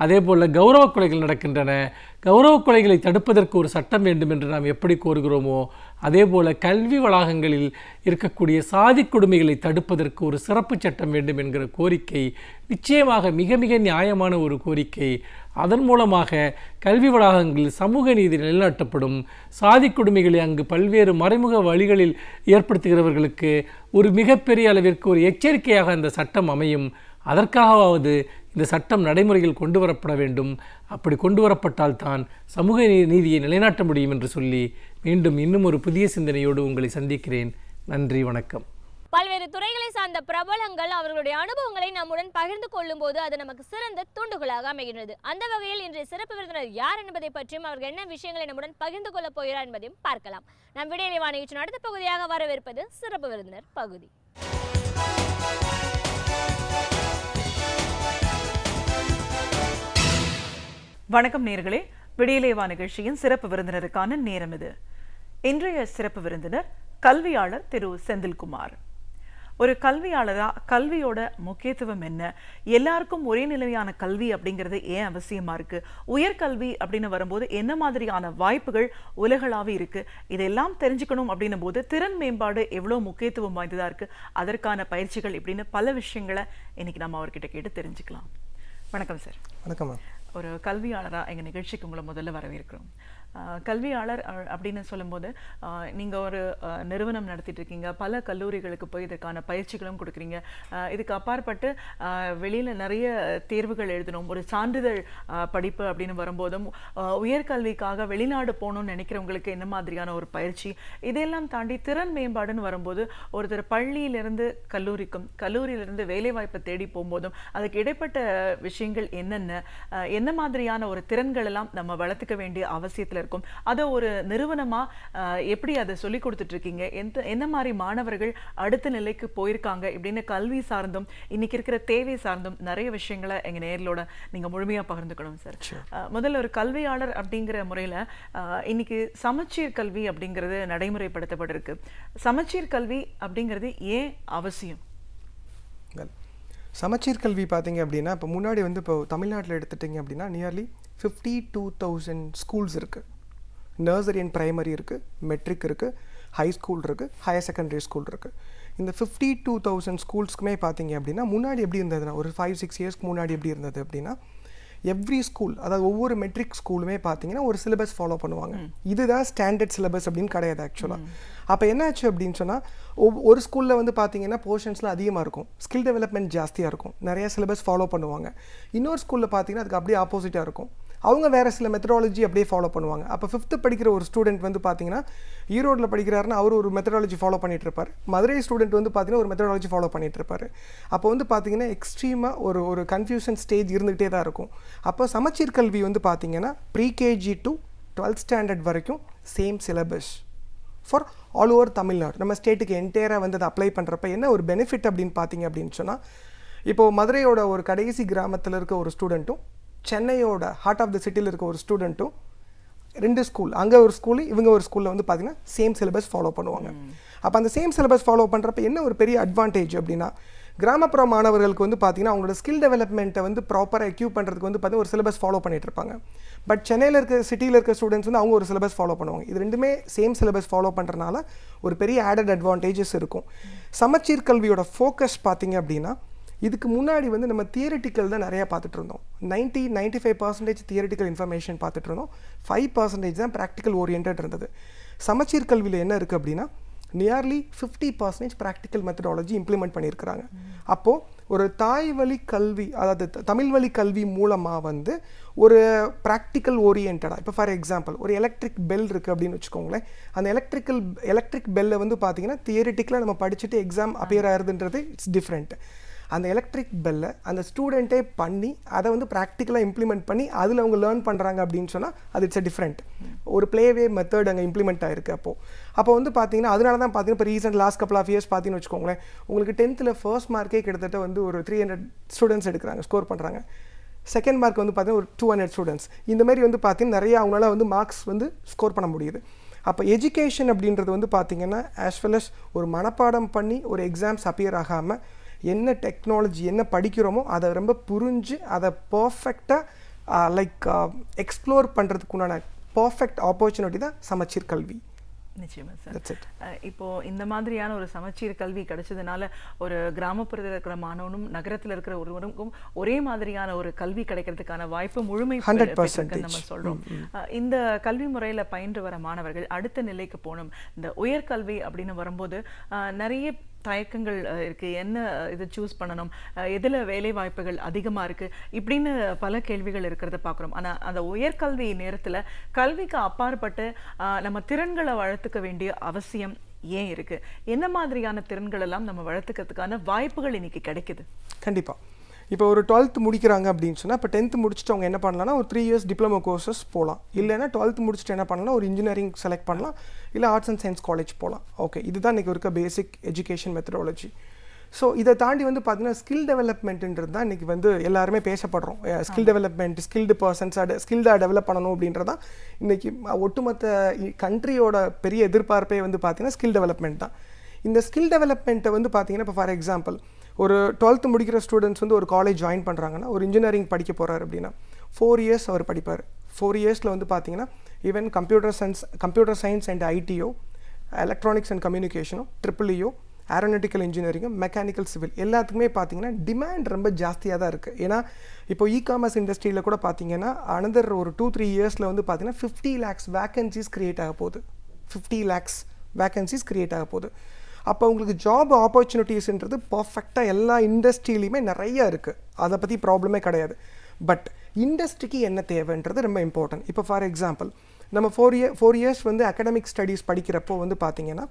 அதே போல் கௌரவ கொலைகள் நடக்கின்றன. கௌரவ கொலைகளை தடுப்பதற்கு ஒரு சட்டம் வேண்டும் என்று நாம் எப்படி கோருகிறோமோ அதே போல் கல்வி வளாகங்களில் இருக்கக்கூடிய சாதி கொடுமைகளை தடுப்பதற்கு ஒரு சிறப்பு சட்டம் வேண்டும் என்கிற கோரிக்கை நிச்சயமாக மிக மிக நியாயமான ஒரு கோரிக்கை. அதன் மூலமாக கல்வி வளாகங்களில் சமூக நீதி நிலைநாட்டப்படும். சாதி கொடுமைகளை அங்கு பல்வேறு மறைமுக வழிகளில் ஏற்படுத்துகிறவர்களுக்கு ஒரு மிகப்பெரிய அளவிற்கு ஒரு எச்சரிக்கையாக அந்த சட்டம் அமையும். அதற்காகவாவது இந்த சட்டம் நடைமுறையில் கொண்டு வரப்பட வேண்டும். அப்படி கொண்டு வரப்பட்டால் தான் சமூக நீதியை நிலைநாட்ட முடியும் என்று சொல்லி மீண்டும் இன்னும் ஒரு புதிய சிந்தனையோடு உங்களை சந்திக்கிறேன். நன்றி, வணக்கம். பல்வேறு துறைகளை சார்ந்த பிரபலங்கள் அவர்களுடைய அனுபவங்களை நம்முடன் பகிர்ந்து கொள்ளும் போது அது நமக்கு சிறந்த தூண்டுகோலாக அமைகிறது. அந்த வகையில் இன்றைய சிறப்பு விருந்தினர் யார் என்பதை பற்றியும் அவர்கள் என்ன விஷயங்களை நம்முடன் பகிர்ந்து கொள்ளப் போகிறார் என்பதையும் பார்க்கலாம். நம் விடையிலே நிகழ்ச்சியின் அடுத்த பகுதியாக வரவிருப்பது சிறப்பு விருந்தினர் பகுதி. வணக்கம் நேயர்களே, விடியலேவா நிகழ்ச்சியின் சிறப்பு விருந்தினருக்கான நேரம் இது. இன்றைய சிறப்பு விருந்தினர் கல்வியாளர் திரு செந்தில்குமார். ஒரு கல்வியாளரா கல்வியோட முக்கியத்துவம் என்ன, எல்லாருக்கும் ஒரே நிலையான கல்வி அப்படிங்கிறது ஏன் அவசியமா இருக்கு, உயர்கல்வி அப்படின்னு வரும்போது என்ன மாதிரியான வாய்ப்புகள் உலகளாவே இருக்கு, இதெல்லாம் தெரிஞ்சுக்கணும் அப்படின்னும் போது திறன் மேம்பாடு எவ்வளோ முக்கியத்துவம் வாய்ந்ததா இருக்கு, அதற்கான பயிற்சிகள் இப்படின்னு பல விஷயங்களை இன்னைக்கு நம்ம அவர்கிட்ட கேட்டு தெரிஞ்சுக்கலாம். வணக்கம் சார். வணக்கம் மேம். ஒரு கல்வியாளராக எங்கள் நிகழ்ச்சிக்கு உங்களை முதல்ல வரவேற்கிறோம். கல்வியாளர் அப்படின்னு சொல்லும்போது நீங்கள் ஒரு நிறுவனம் நடத்திட்டு இருக்கீங்க, பல கல்லூரிகளுக்கு போய் இதற்கான பயிற்சிகளும் கொடுக்குறீங்க. இதுக்கு அப்பாற்பட்டு வெளியில் நிறைய தேர்வுகள் எழுதணும், ஒரு சான்றிதழ் படிப்பு அப்படின்னு வரும்போதும் உயர்கல்விக்காக வெளிநாடு போகணும்னு நினைக்கிறவங்களுக்கு என்ன மாதிரியான ஒரு பயிற்சி, இதையெல்லாம் தாண்டி திறன் மேம்பாடுன்னு வரும்போது ஒருத்தர் பள்ளியிலிருந்து கல்லூரிக்கும், கல்லூரியிலிருந்து வேலைவாய்ப்பை தேடி போகும்போதும் அதுக்கு இடைப்பட்ட விஷயங்கள் என்னென்ன, என்ன மாதிரியான ஒரு திறன்கள் எல்லாம் நம்ம வளர்த்துக்க வேண்டிய அவசியத்தில் இருக்கும், அதை ஒரு நிறுவனமா எப்படி அதை சொல்லி கொடுத்துட்டு இருக்கீங்க, என்ன மாதிரி மாணவர்கள் அடுத்த நிலைக்கு போயிருக்காங்க இப்படின்னு கல்வி சார்ந்தும் இன்னைக்கு இருக்கிற தேவை சார்ந்தும் நிறைய விஷயங்களை எங்க நேயர்களோட நீங்க முழுமையா பகிர்ந்துக்கணும் சார். முதல்ல ஒரு கல்வியாளர் அப்படிங்கிற முறையில இன்னைக்கு சமச்சீர் கல்வி அப்படிங்கிறது நடைமுறைப்படுத்தப்பட்டிருக்கு. சமச்சீர் கல்வி அப்படிங்கிறது ஏன் அவசியம்? சமச்சீர் கல்வி பார்த்தீங்க அப்படின்னா இப்போ முன்னாடி வந்து இப்போ தமிழ்நாட்டில் எடுத்துட்டிங்க அப்படின்னா நியர்லி 52,000 ஸ்கூல்ஸ் இருக்குது. நர்சரி அண்ட் ப்ரைமரி இருக்குது, மெட்ரிக் இருக்குது, ஹை ஸ்கூல் இருக்குது, ஹையர் செகண்டரி ஸ்கூல் இருக்குது. இந்த 52,000 ஸ்கூல்ஸ்க்குமே பார்த்தீங்க அப்படின்னா முன்னாடி எப்படி இருந்ததுன்னா ஒரு 5-6 இயர்ஸ்க்கு முன்னாடி எப்படி இருந்தது அப்படின்னா எவ்ரி ஸ்கூல், அதாவது ஒவ்வொரு மெட்ரிக் ஸ்கூலுமே பார்த்தீங்கன்னா ஒரு சிலபஸ் ஃபாலோ பண்ணுவாங்க. இதுதான் ஸ்டாண்டர்ட் சிலபஸ் அப்படின்னு கிடையாது ஆக்சுவலாக. அப்போ என்னாச்சு அப்படின்னு சொன்னால் ஒரு ஸ்கூலில் வந்து பார்த்தீங்கன்னா போர்ஷன்ஸ்லாம் அதிகமாக இருக்கும், ஸ்கில் டெவலப்மெண்ட் ஜாஸ்தியாக இருக்கும், நிறைய சிலபஸ் ஃபாலோ பண்ணுவாங்க. இன்னொரு ஸ்கூலில் பார்த்தீங்கன்னா அதுக்கு அப்படியே ஆப்போசிட்டாக இருக்கும், அவங்க வேறு சில மெத்தடாலஜி அப்படியே ஃபாலோ பண்ணுவாங்க. அப்போ 5th படிக்கிற ஒரு ஸ்டூடெண்ட் வந்து பார்த்தீங்கன்னா ஈரோட்டில் படிக்கிறாருன்னா அவர் ஒரு மெத்தடாலஜி ஃபாலோ பண்ணிட்டு இருப்பார், மதுரை ஸ்டூடெண்ட் வந்து பார்த்தீங்கன்னா ஒரு மெத்தடாலஜி ஃபாலோ பண்ணிட்டு இருப்பார். அப்போ வந்து பார்த்தீங்கன்னா எக்ஸ்ட்ரீமாக ஒரு கன்ஃபியூஷன் ஸ்டேஜ் இருந்துகிட்டே தான் இருக்கும். அப்போ சமச்சீர் கல்வி வந்து பார்த்தீங்கன்னா ப்ரீகேஜி டு 12th ஸ்டாண்டர்ட் வரைக்கும் same syllabus for all over Tamil Nadu. நம்ம ஸ்டேட்டுக்கு என்டையராக வந்து அதை அப்ளை பண்ணுறப்ப என்ன ஒரு பெனிஃபிட் அப்படின்னு பார்த்தீங்க அப்படின்னு சொன்னால், இப்போது மதுரையோட ஒரு கடைசி கிராமத்தில் இருக்க ஒரு ஸ்டூடெண்ட்டும் சென்னையோட ஹார்ட் ஆஃப் த சிட்டியில் இருக்க ஒரு ஸ்டூடெண்ட்டும் 2 ஸ்கூல், அங்கே ஒரு ஸ்கூலு இவங்க ஒரு ஸ்கூலில் வந்து பார்த்தீங்கன்னா சேம் சிலபஸ் ஃபாலோ பண்ணுவாங்க. அப்போ அந்த சேம் சிலபஸ் ஃபாலோ பண்ணுறப்ப என்ன ஒரு பெரிய அட்வான்டேஜ் அப்படின்னா கிராமப்புற மாணவர்களுக்கு வந்து பார்த்தீங்கன்னா அவங்களோட ஸ்கில் டெவலப்மெண்ட்டை வந்து ப்ராப்பராக எக்யூப் பண்ணுறதுக்கு வந்து பார்த்தீங்கன்னா ஒரு சிலபஸ் ஃபாலோ பண்ணிட்டு இருப்பாங்க. பட் சென்னையில் இருக்க சிட்டியில் இருக்க ஸ்டூடெண்ட்ஸ் வந்து அவங்க ஒரு சிலபஸ் ஃபாலோ பண்ணுவாங்க. இது ரெண்டுமே சேம் சிலபஸ் ஃபாலோ பண்ணுறதுனால ஒரு பெரிய ஆடட் அட்வான்டேஜஸ் இருக்கும். சமச்சீர் கல்வியோட ஃபோக்கஸ் பார்த்தீங்க அப்படின்னா இதுக்கு முன்னாடி வந்து நம்ம தியரிட்டிக்கல் தான் நிறையா பார்த்துட்டு இருந்தோம். 95% தியரிட்டிக்கல் இன்ஃபர்மேஷன் பார்த்துட்டு இருந்தோம். 5% தான் ப்ராக்டிக்கல் ஓரியன்ட் இருந்தது. சமச்சீர் கல்வியில் என்ன இருக்குது அப்படின்னா நியர்லி 50% ப்ராக்டிக்கல் மெத்தடாலஜி இம்ப்ளிமெண்ட் பண்ணியிருக்கிறாங்க. அப்போது ஒரு தாய் வழி கல்வி, அதாவது தமிழ் வழி கல்வி மூலமாக வந்து ஒரு ப்ராக்டிக்கல் ஓரியன்டாக, இப்போ ஃபார் எக்ஸாம்பிள் ஒரு எலக்ட்ரிக் பெல் இருக்குது அப்படின்னு வச்சுக்கோங்களேன். அந்த எலக்ட்ரிக் பெல்லை வந்து பார்த்தீங்கன்னா தியரிட்டிக்கலாக நம்ம படிச்சுட்டு எக்ஸாம் அப்பியர் ஆகுதுன்றது இட்ஸ் டிஃப்ரெண்ட். அந்த எலக்ட்ரிக் பெல்லை அந்த ஸ்டூடெண்ட்டே பண்ணி அதை வந்து ப்ராக்டிக்கலாக இம்ப்ளிமெண்ட் பண்ணி அதில் அவங்க லேர்ன் பண்ணுறாங்க அப்படின்னு சொன்னால் அது இட்ஸ் டிஃப்ரெண்ட். ஒரு ப்ளேவே மெத்தட் அங்கே இம்ப்ளிமெண்ட் ஆகிருக்கு. அப்போ வந்து பார்த்தீங்கன்னா அதனால தான் பார்த்தீங்கன்னா இப்போ recent last couple of years பார்த்தீங்கன்னு வச்சுக்கோங்களேன், உங்களுக்கு 10th ஃபர்ஸ்ட் மார்க்கே கிட்டத்தட்ட வந்து ஒரு 300 ஸ்டூடெண்ட்ஸ் எடுக்கிறாங்க, ஸ்கோர் பண்ணுறாங்க. செகண்ட் மார்க் வந்து பார்த்தீங்கன்னா ஒரு 200 ஸ்டூடெண்ட்ஸ். இந்த மாதிரி வந்து பார்த்தீங்கன்னா நிறைய அவங்களால வந்து மார்க்ஸ் வந்து ஸ்கோர் பண்ண முடியுது. அப்போ எஜுகேஷன் அப்படின்றது வந்து பார்த்தீங்கன்னா ஆஸ் வெல் அஸ் ஒரு மனப்பாடம் பண்ணி ஒரு எக்ஸாம்ஸ் அப்பியர் ஆகாமல் என்ன டெக்னாலஜி என்ன படிக்கிறோமோ அதை ரொம்ப புரிஞ்சு அதை பர்ஃபெக்டாக எக்ஸ்ப்ளோர் பண்ணுறதுக்குண்டான பர்ஃபெக்ட் ஆப்பர்ச்சுனிட்டி தான் சமச்சீர் கல்வி. நிச்சயமா சார். இப்போ இந்த மாதிரியான ஒரு சமச்சீர் கல்வி கிடைச்சதுனால ஒரு கிராமப்புறத்தில் இருக்கிற மாணவனும் நகரத்தில் இருக்கிற ஒருவருக்கும் ஒரே மாதிரியான ஒரு கல்வி கிடைக்கிறதுக்கான வாய்ப்பு முழுமை 100% நம்ம சொல்றோம். இந்த கல்வி முறையில பயின்று வர மாணவர்கள் அடுத்த நிலைக்கு போகணும், இந்த உயர்கல்வி அப்படின்னு வரும்போது நிறைய தயக்கங்கள் இருக்கு. என்ன இது சூஸ் பண்ணணும், எதில் வேலை வாய்ப்புகள் அதிகமாக இருக்குது, இப்படின்னு பல கேள்விகள் இருக்கிறத பார்க்குறோம். ஆனால் அந்த உயர்கல்வி நேரத்தில் கல்விக்கு அப்பாற்பட்டு நம்ம திறன்களை வளர்த்துக்க வேண்டிய அவசியம் ஏன் இருக்குது? என்ன மாதிரியான திறன்கள் எல்லாம் நம்ம வளர்த்துக்கிறதுக்கான வாய்ப்புகள் இன்னைக்கு கிடைக்குது? கண்டிப்பாக இப்போ ஒரு 12th முடிக்கிறாங்க அப்படின்னு சொன்னால் இப்போ 10th முடிச்சுட்டு அவங்க என்ன பண்ணலாம்னா ஒரு 3 years டிப்ளமோ கோர்சஸ் போகலாம். இல்லைன்னா 12th முடிச்சுட்டு என்ன பண்ணலாம், ஒரு இன்ஜினியரிங் செலக்ட் பண்ணலாம், இல்லை ஆர்ட்ஸ் அண்ட் சயின்ஸ் காலேஜ் போகலாம். ஓகே, இதுதான் இன்றைக்கி இருக்க பேசிக் எஜுகேஷன் மெத்தடாலஜி. ஸோ இதை தாண்டி வந்து பார்த்தீங்கன்னா ஸ்கில் டெவலப்மெண்ட்டுன்றது தான் இன்றைக்கி வந்து எல்லாருமே பேசப்படுறோம். ஸ்கில் டெவலப்மெண்ட், ஸ்கில்டு பர்சன்ஸ் ஸ்கில்டாக டெவலப் பண்ணணும் அப்படின்றதான் இன்றைக்கி ஒட்டுமொத்த கண்ட்ரியோட பெரிய எதிர்பார்ப்பே வந்து பார்த்தீங்கன்னா ஸ்கில் டெவலப்மெண்ட் தான். இந்த ஸ்கில் டெவலப்மெண்ட்டை வந்து பார்த்தீங்கன்னா இப்போ ஃபார் எக்ஸாம்பிள் ஒரு 12th முடிக்கிற ஸ்டூடெண்ட்ஸ் வந்து ஒரு காலேஜ் ஜாயின் பண்ணுறாங்கன்னா ஒரு இன்ஜினியரிங் படிக்க போகிறார் அப்படின்னா 4 years அவர் படிப்பார். 4 yearsல வந்து பார்த்தீங்கன்னா ஈவன் கம்ப்யூட்டர் சயின்ஸ் அண்ட் ஐடியோ, எலக்ட்ரானிக்ஸ் அண்ட் கம்யூனிகேஷனோ, EEO, ஏரோநாட்டிக்கல் இன்ஜினியரிங்கும், மெக்கானிக்கல் சிவில் எல்லாத்துக்குமே பார்த்தீங்கன்னா டிமாண்ட் ரொம்ப ஜாஸ்தியாக தான் இருக்குது. ஏன்னா இப்போ இ-காமர்ஸ் இண்டஸ்ட்ரியில் கூட பார்த்தீங்கன்னா அனதர் ஒரு 2-3 yearsல வந்து பார்த்தீங்கன்னா 50 lakhs வேக்கன்சிஸ் க்ரியேட் ஆக போகுது. 50 lakhs வேக்கன்சிஸ் க்ரியேட் ஆக போகுது. அப்போ உங்களுக்கு ஜாப் ஆப்பர்ச்சுனிட்டிஸ்ன்றது பர்ஃபெக்டாக எல்லா இண்டஸ்ட்ரியிலையுமே நிறையா இருக்குது. அதை பற்றி ப்ராப்ளமே கிடையாது. பட் இண்டஸ்ட்ரிக்கு என்ன தேவைன்றது ரொம்ப இம்பார்ட்டன்ட். இப்போ ஃபார் எக்ஸாம்பிள் நம்ம 4 years வந்து அகடமிக் ஸ்டடீஸ் படிக்கிறப்போ வந்து பார்த்தீங்கன்னா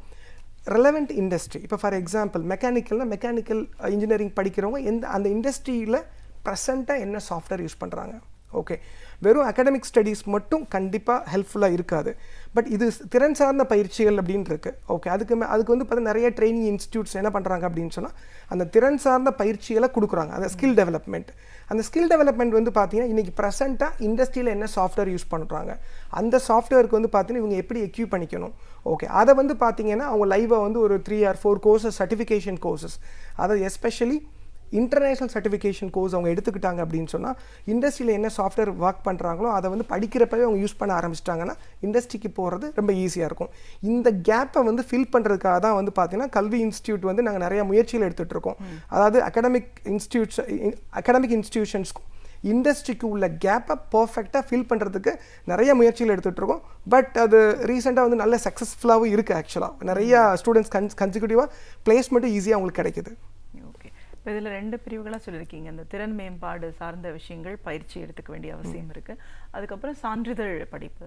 ரெலவெண்ட் இண்டஸ்ட்ரி, இப்போ ஃபார் எக்ஸாம்பிள் மெக்கானிக்கல் இன்ஜினியரிங் படிக்கிறவங்க அந்த இண்டஸ்ட்ரியில் ப்ரெசண்ட்டாக என்ன சாஃப்ட்வேர் யூஸ் பண்ணுறாங்க. ஓகே, வெறும் அகடமிக் ஸ்டடீஸ் மட்டும் கண்டிப்பாக ஹெல்ப்ஃபுல்லாக இருக்காது. பட் இது திறன் சார்ந்த பயிற்சிகள் அப்படின்னு இருக்குது. ஓகே, அதுக்கு வந்து பார்த்தீங்கன்னா நிறைய ட்ரைனிங் இன்ஸ்டியூட்ஸ் என்ன பண்ணுறாங்க அப்படின்னு சொன்னால் அந்த திறன் சார்ந்த பயிற்சிகளை கொடுக்குறாங்க. அந்த ஸ்கில் டெவலப்மெண்ட், அந்த ஸ்கில் டெவலப்மெண்ட் வந்து பார்த்தீங்கன்னா இன்றைக்கி ப்ரெசென்ட்டாக இண்டஸ்ட்ரியில் என்ன சாஃப்ட்வேர் யூஸ் பண்ணுறாங்க, அந்த சாஃப்ட்வேருக்கு வந்து பார்த்தீங்கன்னா இவங்க எப்படி எக்யூப் பண்ணிக்கணும். ஓகே, அதை வந்து பார்த்தீங்கன்னா அவங்க லைவாக வந்து ஒரு 3 or 4 கோர்சஸ், சர்டிஃபிகேஷன் கோர்சஸ், அதாவது எஸ்பெஷலி இன்டர்நேஷ்னல் சர்டிஃபிகேஷன் கோர்ஸ் அவங்க எடுத்துக்கிட்டாங்க அப்படின்னு சொன்னால் இண்டஸ்ட்ரியில் என்ன சாஃப்ட்வேர் ஒர்க் பண்ணுறாங்களோ அதை வந்து படிக்கிறப்பவே அவங்க யூஸ் பண்ண ஆரம்பிச்சிட்டாங்கன்னா இண்டஸ்ட்ரிக்கு போகிறது ரொம்ப ஈஸியாக இருக்கும். இந்த கேப்பை வந்து ஃபில் பண்ணுறதுக்காக தான் வந்து பார்த்தீங்கன்னா கல்வி இன்ஸ்டியூட் வந்து நாங்கள் நிறைய முயற்சிகள் எடுத்துகிட்டு இருக்கோம். அதாவது அகடமிக் இன்ஸ்டியூஷன்ஸ்க்கும் இண்டஸ்ட்ரிக்கு உள்ள கேப்பை பர்ஃபெக்டாக ஃபில் பண்ணுறதுக்கு நிறைய முயற்சிகள் எடுத்துகிட்டு இருக்கோம். பட் அது ரீசெண்டாக வந்து நல்ல சக்ஸஸ்ஃபுல்லாகவும் இருக்குது. ஆக்சுவலாக நிறையா ஸ்டூடெண்ட்ஸ் கன்சிக்யூட்டிவாக பிளேஸ்மெண்ட்டும் ஈஸியாக அவங்களுக்கு கிடைக்குது. இப்போ இதில் 2 பிரிவுகளாக சொல்லியிருக்கீங்க. இந்த திறன் மேம்பாடு சார்ந்த விஷயங்கள் பயிற்சி எடுத்துக்க வேண்டிய அவசியம் இருக்குது. அதுக்கப்புறம் சான்றிதழ் படிப்பு,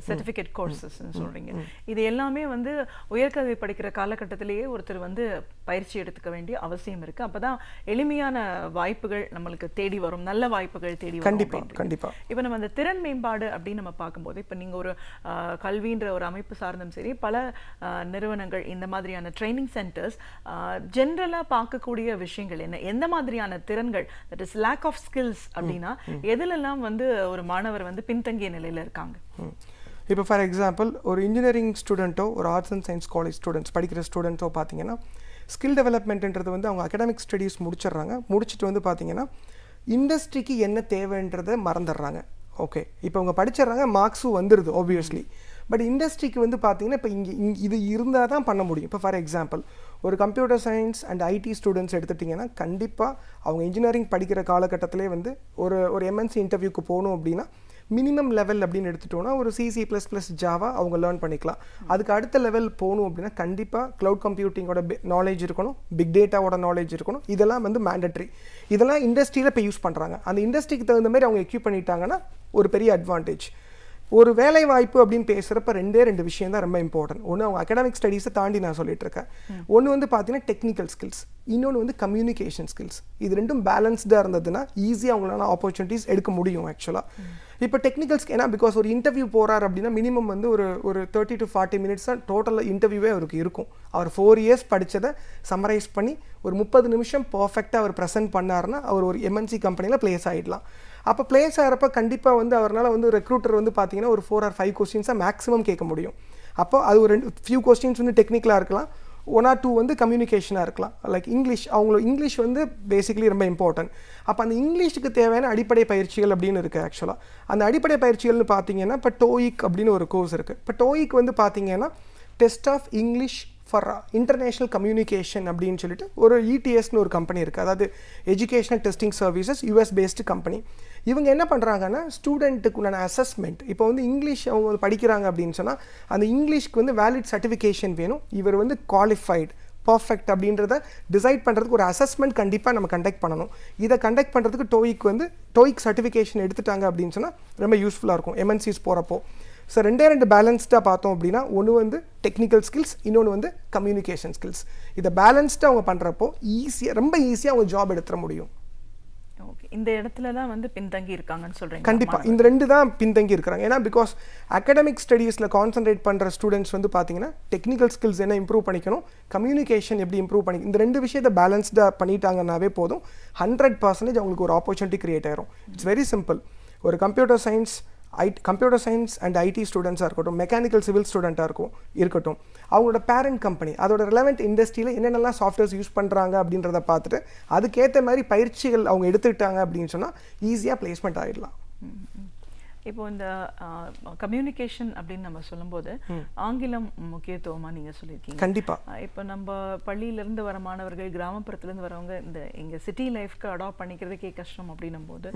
சர்டிஃபிகேட் கோர்சஸ்ன்னு சொல்கிறீங்க. இது எல்லாமே வந்து உயர்கல்வி படிக்கிற காலகட்டத்திலேயே ஒருத்தர் வந்து பயிற்சி எடுத்துக்க வேண்டிய அவசியம் இருக்குது. அப்போ தான் எளிமையான வாய்ப்புகள் நம்மளுக்கு தேடி வரும், நல்ல வாய்ப்புகள் தேடி வரும். கண்டிப்பாக. இப்போ நம்ம அந்த திறன் மேம்பாடு அப்படின்னு நம்ம பார்க்கும்போது இப்போ நீங்கள் ஒரு கல்வின்ற ஒரு அமைப்பு சார்ந்தும் சரி, பல நிறுவனங்கள் இந்த மாதிரியான ட்ரைனிங் சென்டர்ஸ் ஜென்ரலாக பார்க்கக்கூடிய விஷயங்கள் என்ன, எந்த மாதிரியான திறன்கள், that is lack of skills அப்படின்னா எதுலெல்லாம் வந்து ஒரு மாணவர் வந்து பின்தங்கிய நிலையில் இருக்காங்க? இப்போ ஃபார் எக்ஸாம்பிள் ஒரு இன்ஜினியரிங் ஸ்டூடெண்ட்டோ ஒரு arts and science college students படிக்கிற ஸ்டூடெண்ட்டோ பார்த்தீங்கன்னா ஸ்கில் டெவலப்மெண்ட்ன்றது வந்து அவங்க அகடாமிக் ஸ்டடீஸ் முடிச்சிடுறாங்க. முடிச்சுட்டு வந்து பார்த்தீங்கன்னா இண்டஸ்ட்ரிக்கு என்ன தேவைன்றதை மறந்துடுறாங்க. ஓகே, இப்போ அவங்க படிச்சிடுறாங்க, மார்க்ஸும் வந்துடுது ஆப்வியஸ்லி. பட் இண்டஸ்ட்ரிக்கு வந்து பார்த்தீங்கன்னா இப்போ இது இருந்தால் தான் பண்ண முடியும். இப்போ ஃபார் எக்ஸாம்பிள் ஒரு computer science and IT students எடுத்துட்டிங்கன்னா கண்டிப்பாக அவங்க இன்ஜினியரிங் படிக்கிற காலகட்டத்திலே வந்து ஒரு எம்என்சி இன்டர்வியூக்கு போகணும் அப்படின்னா மினிமம் லெவல் அப்படின்னு எடுத்துட்டோன்னா ஒரு C++ ஜாவா அவங்க லேர்ன் பண்ணிக்கலாம். அதுக்கு அடுத்த லெவல் போகணும் அப்படின்னா கண்டிப்பாக க்ளவுட் கம்ப்யூட்டிங்கோட நாலேஜ் இருக்கணும், பிக் டேட்டாவோட நாலேஜ் இருக்கணும். இதெல்லாம் வந்து மேண்டட்ரி. இதெல்லாம் இண்டஸ்ட்ரியில் இப்போ யூஸ் பண்ணுறாங்க. அந்த இண்டஸ்ட்ரிக்கு தகுந்த மாதிரி அவங்க எக்யூப் பண்ணிட்டாங்கன்னா ஒரு பெரிய அட்வான்டேஜ். ஒரு வேலை வாய்ப்பு அப்படின்னு பேசுகிறப்ப ரெண்டு விஷயம் தான் ரொம்ப இம்பார்ட்டன்ட். ஒன்று அவங்க அகடாமிக் ஸ்டடீஸை தாண்டி நான் சொல்லிட்டு இருக்கேன். ஒன்று வந்து பார்த்தீங்கன்னா டெக்னிக்கல் ஸ்கில்ஸ், இன்னொன்று வந்து கம்யூனிகேஷன் ஸ்கில்ஸ். இது ரெண்டும் பேலன்ஸ்டாக இருந்ததுன்னா ஈஸியாக அவங்களால ஆப்பர்ச்சுனிட்டிஸ் எடுக்க முடியும் ஆக்சுவலாக. இப்போ டெக்னிக்கல்ஸ் ஏன்னா பிகாஸ் ஒரு இன்டர்வியூ போகிறார் அப்படின்னா மினிமம் வந்து ஒரு 30 to 40 minutes தான் டோட்டலாக இன்டர்வியூவே அவருக்கு இருக்கும். அவர் 4 years படித்ததை சம்மரைஸ் பண்ணி ஒரு 30 நிமிஷம் பர்ஃபெக்டாக அவர் ப்ரெசென்ட் பண்ணாருன்னா அவர் ஒரு MNC கம்பெனியில் ப்ளேஸ் ஆகிடலாம். அப்போ ப்ளேஸ் ஆகிறப்ப கண்டிப்பாக வந்து அவரால் வந்து ரெக்ரூட்டர் வந்து பார்த்தீங்கன்னா ஒரு 4 or 5 கொஸ்டின்ஸாக மேக்ஸிமம் கேட்க முடியும். அப்போ அது ஒரு ஃபியூ கொஸ்டின்ஸ் வந்து டெக்னிக்கலாக இருக்கலாம், 1 or 2 வந்து கம்யூனிகேஷனாக இருக்கலாம். லைக் அவங்களோட இங்கிலீஷ் வந்து பேசிக்கலி ரொம்ப இம்பார்ட்டன்ட். அப்போ அந்த இங்கிலீஷுக்கு தேவையான அடிப்படை பயிற்சிகள் அப்படின்னு இருக்குது ஆக்சுவலாக. அந்த அடிப்படை பயிற்சிகள்னு பார்த்தீங்கன்னா இப்போ டோயிக் அப்படின்னு ஒரு கோர்ஸ் இருக்குது. இப்போ டோயிக் வந்து பார்த்தீங்கன்னா test of English for international communication அப்படின்னு சொல்லிட்டு ஒரு ETSன்னு ஒரு கம்பெனி இருக்குது. அதாவது educational testing services US based company. இவங்க என்ன பண்ணுறாங்கன்னா ஸ்டூடெண்ட்டுக்கு உண்டான அசஸ்மெண்ட், இப்போ வந்து இங்கிலீஷ் அவங்க படிக்கிறாங்க அப்படின்னு சொன்னால் அந்த இங்கிலீஷ்க்கு வந்து வேலிட் சர்டிஃபிகேஷன் வேணும், இவர் வந்து குவாலிஃபைடு பர்ஃபெக்ட் அப்படின்றத டிசைட் பண்ணுறதுக்கு ஒரு அசஸ்மெண்ட் கண்டிப்பாக நம்ம கண்டக்ட் பண்ணணும். இதை கண்டக்ட் பண்ணுறதுக்கு டோயிக் சர்டிஃபிகேஷன் எடுத்துட்டாங்க அப்படின்னு சொன்னால் ரொம்ப யூஸ்ஃபுல்லாக இருக்கும் MNCs போகிறப்போ. ஸோ ரெண்டு பேலன்ஸ்டாக பார்த்தோம் அப்படின்னா ஒன்று வந்து டெக்னிக்கல் ஸ்கில்ஸ், இன்னொன்று வந்து கம்யூனிகேஷன் ஸ்கில்ஸ். இதை பேலன்ஸ்டாக அவங்க பண்ணுறப்போ ரொம்ப ஈஸியாக அவங்க ஜாப் எடுத்துட முடியும். ஓகே, இந்த இடத்துல தான் வந்து பின்தங்கி இருக்காங்கன்னு சொல்கிறீங்க. கண்டிப்பாக இந்த 2 தான் பின்தங்கி இருக்கிறாங்க. ஏன்னா பிகாஸ் அகடமிக் ஸ்டடீஸில் கான்சன்ட்ரேட் பண்ணுற ஸ்டூடெண்ட்ஸ் வந்து பார்த்தீங்கன்னா டெக்னிக்கல் ஸ்கில்ஸ் என்ன இம்ப்ரூவ் பண்ணிக்கணும், கம்யூனிகேஷன் எப்படி இம்ப்ரூவ் பண்ணிக்கணும், இந்த 2 விஷயத்தை பேலன்ஸ்டாக பண்ணிட்டாங்கன்னாவே போதும். 100% அவங்களுக்கு ஒரு ஆப்பர்ச்சுனிட்டி கிரியேட் ஆயிரும். It's very simple. ஒரு கம்ப்யூட்டர் சயின்ஸ் அண்ட் ஐடி ஸ்டூடெண்ட்ஸாக இருக்கட்டும், மெக்கானிக்கல் சிவில் ஸ்டூடெண்ட்டாக இருக்கட்டும், அவங்களோட பேரண்ட் கம்பெனி அதோட ரெலவெண்ட் இண்டஸ்ட்ரியில் என்னென்னலாம் சாஃப்ட்வேர்ஸ் யூஸ் பண்ணுறாங்க அப்படின்றத பார்த்துட்டு அதுக்கேற்ற மாதிரி பயிற்சிகள் அவங்க எடுத்துக்கிட்டாங்க அப்படின்னு சொன்னால் ஈஸியாக பிளேஸ்மெண்ட் ஆகிடலாம். இப்போ இந்த கம்யூனிகேஷன் அப்படின்னு நம்ம சொல்லும்போது ஆங்கிலம் முக்கியத்துவமாக நீங்கள் சொல்லியிருக்கீங்க. கண்டிப்பாக இப்போ நம்ம பள்ளியிலேருந்து வர மாணவர்கள், கிராமப்புறத்துலேருந்து வரவங்க இங்கே சிட்டி லைஃப்க்கு அடாப்ட் பண்ணிக்கிறதுக்கே கஷ்டம் அப்படின்னும் போது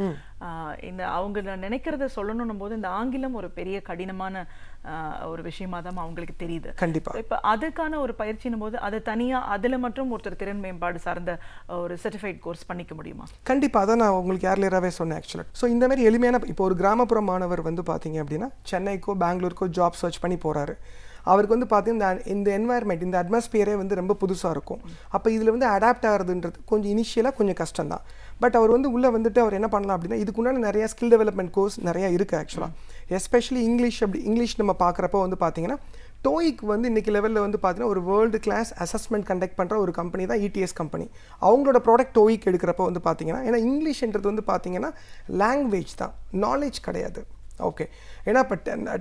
இந்த அவங்க நினைக்கிறத சொல்லணும் போது இந்த ஆங்கிலம் ஒரு பெரிய கடினமான ஒரு விஷயமா தான் அவங்களுக்கு தெரியுது. கண்டிப்பாக இப்போ அதுக்கான ஒரு பயிற்சினும் போது அது தனியாக அதில் மட்டும் ஒருத்தர் திறன் மேம்பாடு சார்ந்த ஒரு சர்டிஃபைட் கோர்ஸ் பண்ணிக்க முடியுமா? கண்டிப்பாக அதான் நான் உங்களுக்கு ஏர்லியராகவே சொன்னேன் ஆக்சுவலாக. ஸோ இந்த மாதிரி எளிமையான இப்போ ஒரு கிராமப்புற மாணவர் வந்து பார்த்தீங்க அப்படின்னா சென்னைக்கோ பெங்களூருக்கோ ஜாப் சர்ச் பண்ணி போகிறாரு. அவருக்கு வந்து பார்த்தீங்கன்னா இந்த என்வாயர்மெண்ட், இந்த அட்மாஸ்பியரே வந்து ரொம்ப புதுசாக இருக்கும். அப்போ இதில் வந்து அடாப்ட் ஆகிறதுன்றது கொஞ்சம் இனிஷியலாக கொஞ்சம் கஷ்டம் தான். பட் அவர் வந்து உள்ளே வந்துட்டு அவர் என்ன பண்ணலாம் அப்படின்னா இதுக்குண்டான நிறையா ஸ்கில் டெவலப்மெண்ட் கோர்ஸ் நிறையா இருக்குது ஆக்சுவலாக. எஸ்பெஷலி இங்கிலீஷ் நம்ம பார்க்குறப்போ வந்து பார்த்தீங்கன்னா டோயிக் வந்து இன்றைக்கி லெவலில் வந்து பார்த்தீங்கன்னா ஒரு வேர்ல்டு கிளாஸ் அசஸ்மெண்ட் கண்டக்ட் பண்ணுற ஒரு கம்பெனி தான் ETS கம்பெனி. அவங்களோட ப்ராடக்ட் டோயிக் எடுக்கிறப்போ வந்து பார்த்தீங்கன்னா ஏன்னா இங்கிலீஷ்ன்றது வந்து பார்த்தீங்கன்னா லாங்குவேஜ் தான், நாலேஜ் கிடையாது. ஓகே, ஏன்னா இப்போ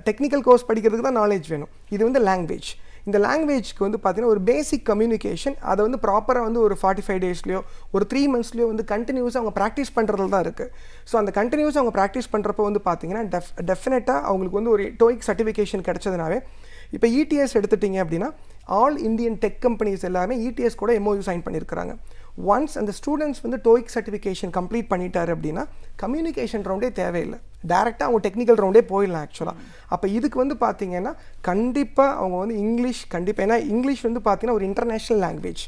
டெக்னிக்கல் கோர்ஸ் படிக்கிறதுக்கு தான் நாலேஜ் வேணும், இது வந்து லாங்குவேஜ். இந்த லாங்குவேஜ்க்கு வந்து பார்த்தீங்கன்னா ஒரு பேசிக் கம்யூனிகேஷன் அதை வந்து ப்ராப்பராக வந்து ஒரு 45 daysலையோ ஒரு 3 monthsலையோ வந்து கண்டினியூஸாக அவங்க ப்ராக்டிஸ் பண்ணுறதுல தான் இருக்குது. ஸோ அந்த கண்டினியூஸாக அவங்க ப்ராக்டிஸ் பண்ணுறப்போ வந்து பார்த்தீங்கன்னா டெஃபினட்டாக அவங்களுக்கு வந்து ஒரு டோயிக் சர்டிஃபிகேஷன் கிடச்சதுனாவே இப்போ ETS எடுத்துட்டிங்க அப்படின்னா ஆல் இந்தியன் டெக் கம்பெனிஸ் எல்லாமே ETS கூட MOU சைன் பண்ணியிருக்கிறாங்க. ஒன்ஸ் அந்த ஸ்டூடெண்ட்ஸ் வந்து டோயிக் சர்டிஃபிகேஷன் கம்ப்ளீட் பண்ணிட்டாரு அப்படின்னா கம்யூனிகேஷன் ரவுண்டே தேவையில்லை, டேரெக்டாக அவங்க டெக்னிக்கல் ரவுண்டே போயிடலாம் ஆக்சுவலாக. அப்போ இதுக்கு வந்து பார்த்தீங்கன்னா கண்டிப்பாக அவங்க வந்து இங்கிலீஷ் கண்டிப்பாக, ஏன்னா இங்கிலீஷ் வந்து பார்த்தீங்கன்னா ஒரு international language.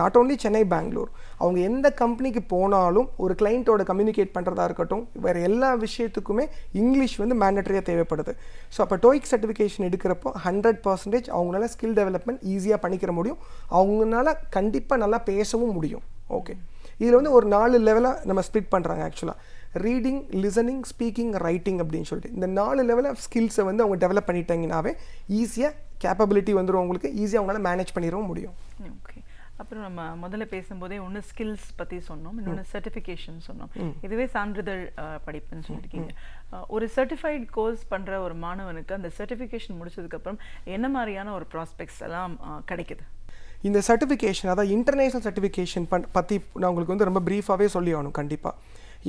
Not only Chennai Bangalore, அவங்க எந்த கம்பெனிக்கு போனாலும் ஒரு கிளைண்ட்டோட கம்யூனிகேட் பண்ணுறதா இருக்கட்டும் வேறு எல்லா விஷயத்துக்குமே இங்கிலீஷ் வந்து மேண்டட்டரியாக தேவைப்படுது. ஸோ அப்போ டோயிக் சர்டிஃபிகேஷன் எடுக்கிறப்போ 100% அவங்களால ஸ்கில் டெவலப்மெண்ட் ஈஸியாக பண்ணிக்கிற முடியும், அவங்களால கண்டிப்பாக நல்லா பேசவும் முடியும். ஓகே, இதில் வந்து ஒரு 4 லெவலாக நம்ம ஸ்ப்ளிட் பண்ணுறாங்க ஆக்சுவலாக. ரீடிங், லிசனிங், ஸ்பீக்கிங், ரைட்டிங் அப்படின்னு சொல்லிட்டு இந்த 4 லெவல் ஆஃப் ஸ்கில்ஸை வந்து அவங்க டெவலப் பண்ணிட்டாங்கன்னாவே ஈஸியாக கேப்பபிலிட்டி வந்துடும், அவங்களுக்கு ஈஸியாக அவங்களால மேனேஜ் பண்ணிடவும் முடியும். ஓகே, அப்புறம் நம்ம முதல்ல பேசும்போதே ஒன்று ஸ்கில்ஸ் பற்றி சொன்னோம், இன்னொன்று சர்டிஃபிகேஷன் சொன்னோம். இதுவே சான்றிதழ் படிப்புன்னு சொல்லியிருக்கீங்க. ஒரு சர்டிஃபைட் கோர்ஸ் பண்ணுற ஒரு மாணவனுக்கு அந்த சர்டிஃபிகேஷன் முடிச்சதுக்கப்புறம் என்ன மாதிரியான ஒரு ப்ராஸ்பெக்ட்ஸ் எல்லாம் கிடைக்குது? இந்த சர்டிஃபிகேஷன், அதாவது இன்டர்நேஷ்னல் சர்டிஃபிகேஷன் பற்றி நான் உங்களுக்கு வந்து ரொம்ப ப்ரீஃபாகவே சொல்லி ஆகணும் கண்டிப்பாக.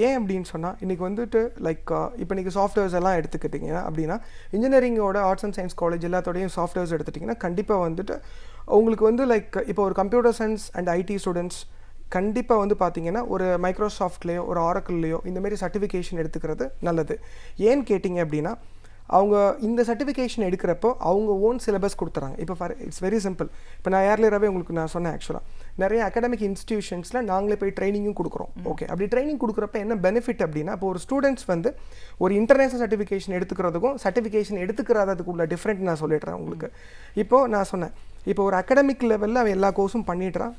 ஏன் அப்படின்னு சொன்னால், இன்றைக்கி வந்துட்டு லைக் இப்போ இன்றைக்கி சாஃப்ட்வேர்ஸ் எல்லாம் எடுத்துக்கிட்டிங்க அப்படின்னா, இன்ஜினியரிங்கோட ஆர்ட்ஸ் அண்ட் சயின்ஸ் காலேஜ் எல்லாத்தோடையும் சாஃப்ட்வேர்ஸ் எடுத்துட்டிங்கன்னா கண்டிப்பாக வந்துட்டு உங்களுக்கு வந்து லைக் இப்போ ஒரு computer science and IT students கண்டிப்பாக வந்து பார்த்தீங்கன்னா ஒரு மைக்ரோசாஃப்ட்லேயோ ஒரு ஆரக்கிள்லேயோ இந்தமாரி சர்டிஃபிகேஷன் எடுத்துக்கிறது நல்லது. ஏன்னு கேட்டிங்க அப்படின்னா, அவங்க இந்த சர்டிஃபிகேஷன் எடுக்கிறப்போ அவங்க ஓன் சிலபஸ் கொடுத்துறாங்க. இப்போ இட்ஸ் வெரி சிம்பிள். இப்போ நான் ஏர்லியராகவே உங்களுக்கு நான் சொன்னேன், ஆக்சுவலாக நிறைய அகாடமிக் இன்ஸ்டிடியூஷன்ஸில் நாங்களே போய் ட்ரைனிங்கும் கொடுக்குறோம். ஓகே, அப்படி ட்ரைனிங் கொடுக்குறப்ப என்ன பெனிஃபிட் அப்படின்னா, இப்போ ஒரு ஸ்டூடெண்ட்ஸ் வந்து ஒரு இன்டர்நேஷனல் சர்டிஃபிகேஷன் எடுத்துக்கிறதுக்கும் சர்டிஃபிகேஷன் எடுத்துக்கிறதுக்கு உள்ள டிஃப்ரெண்ட் நான் சொல்லிடுறேன் உங்களுக்கு. இப்போது நான் சொன்னேன், இப்போ ஒரு அகாடமிக் லெவலில் அவன் எல்லா கோர்ஸும் பண்ணிடுறான்,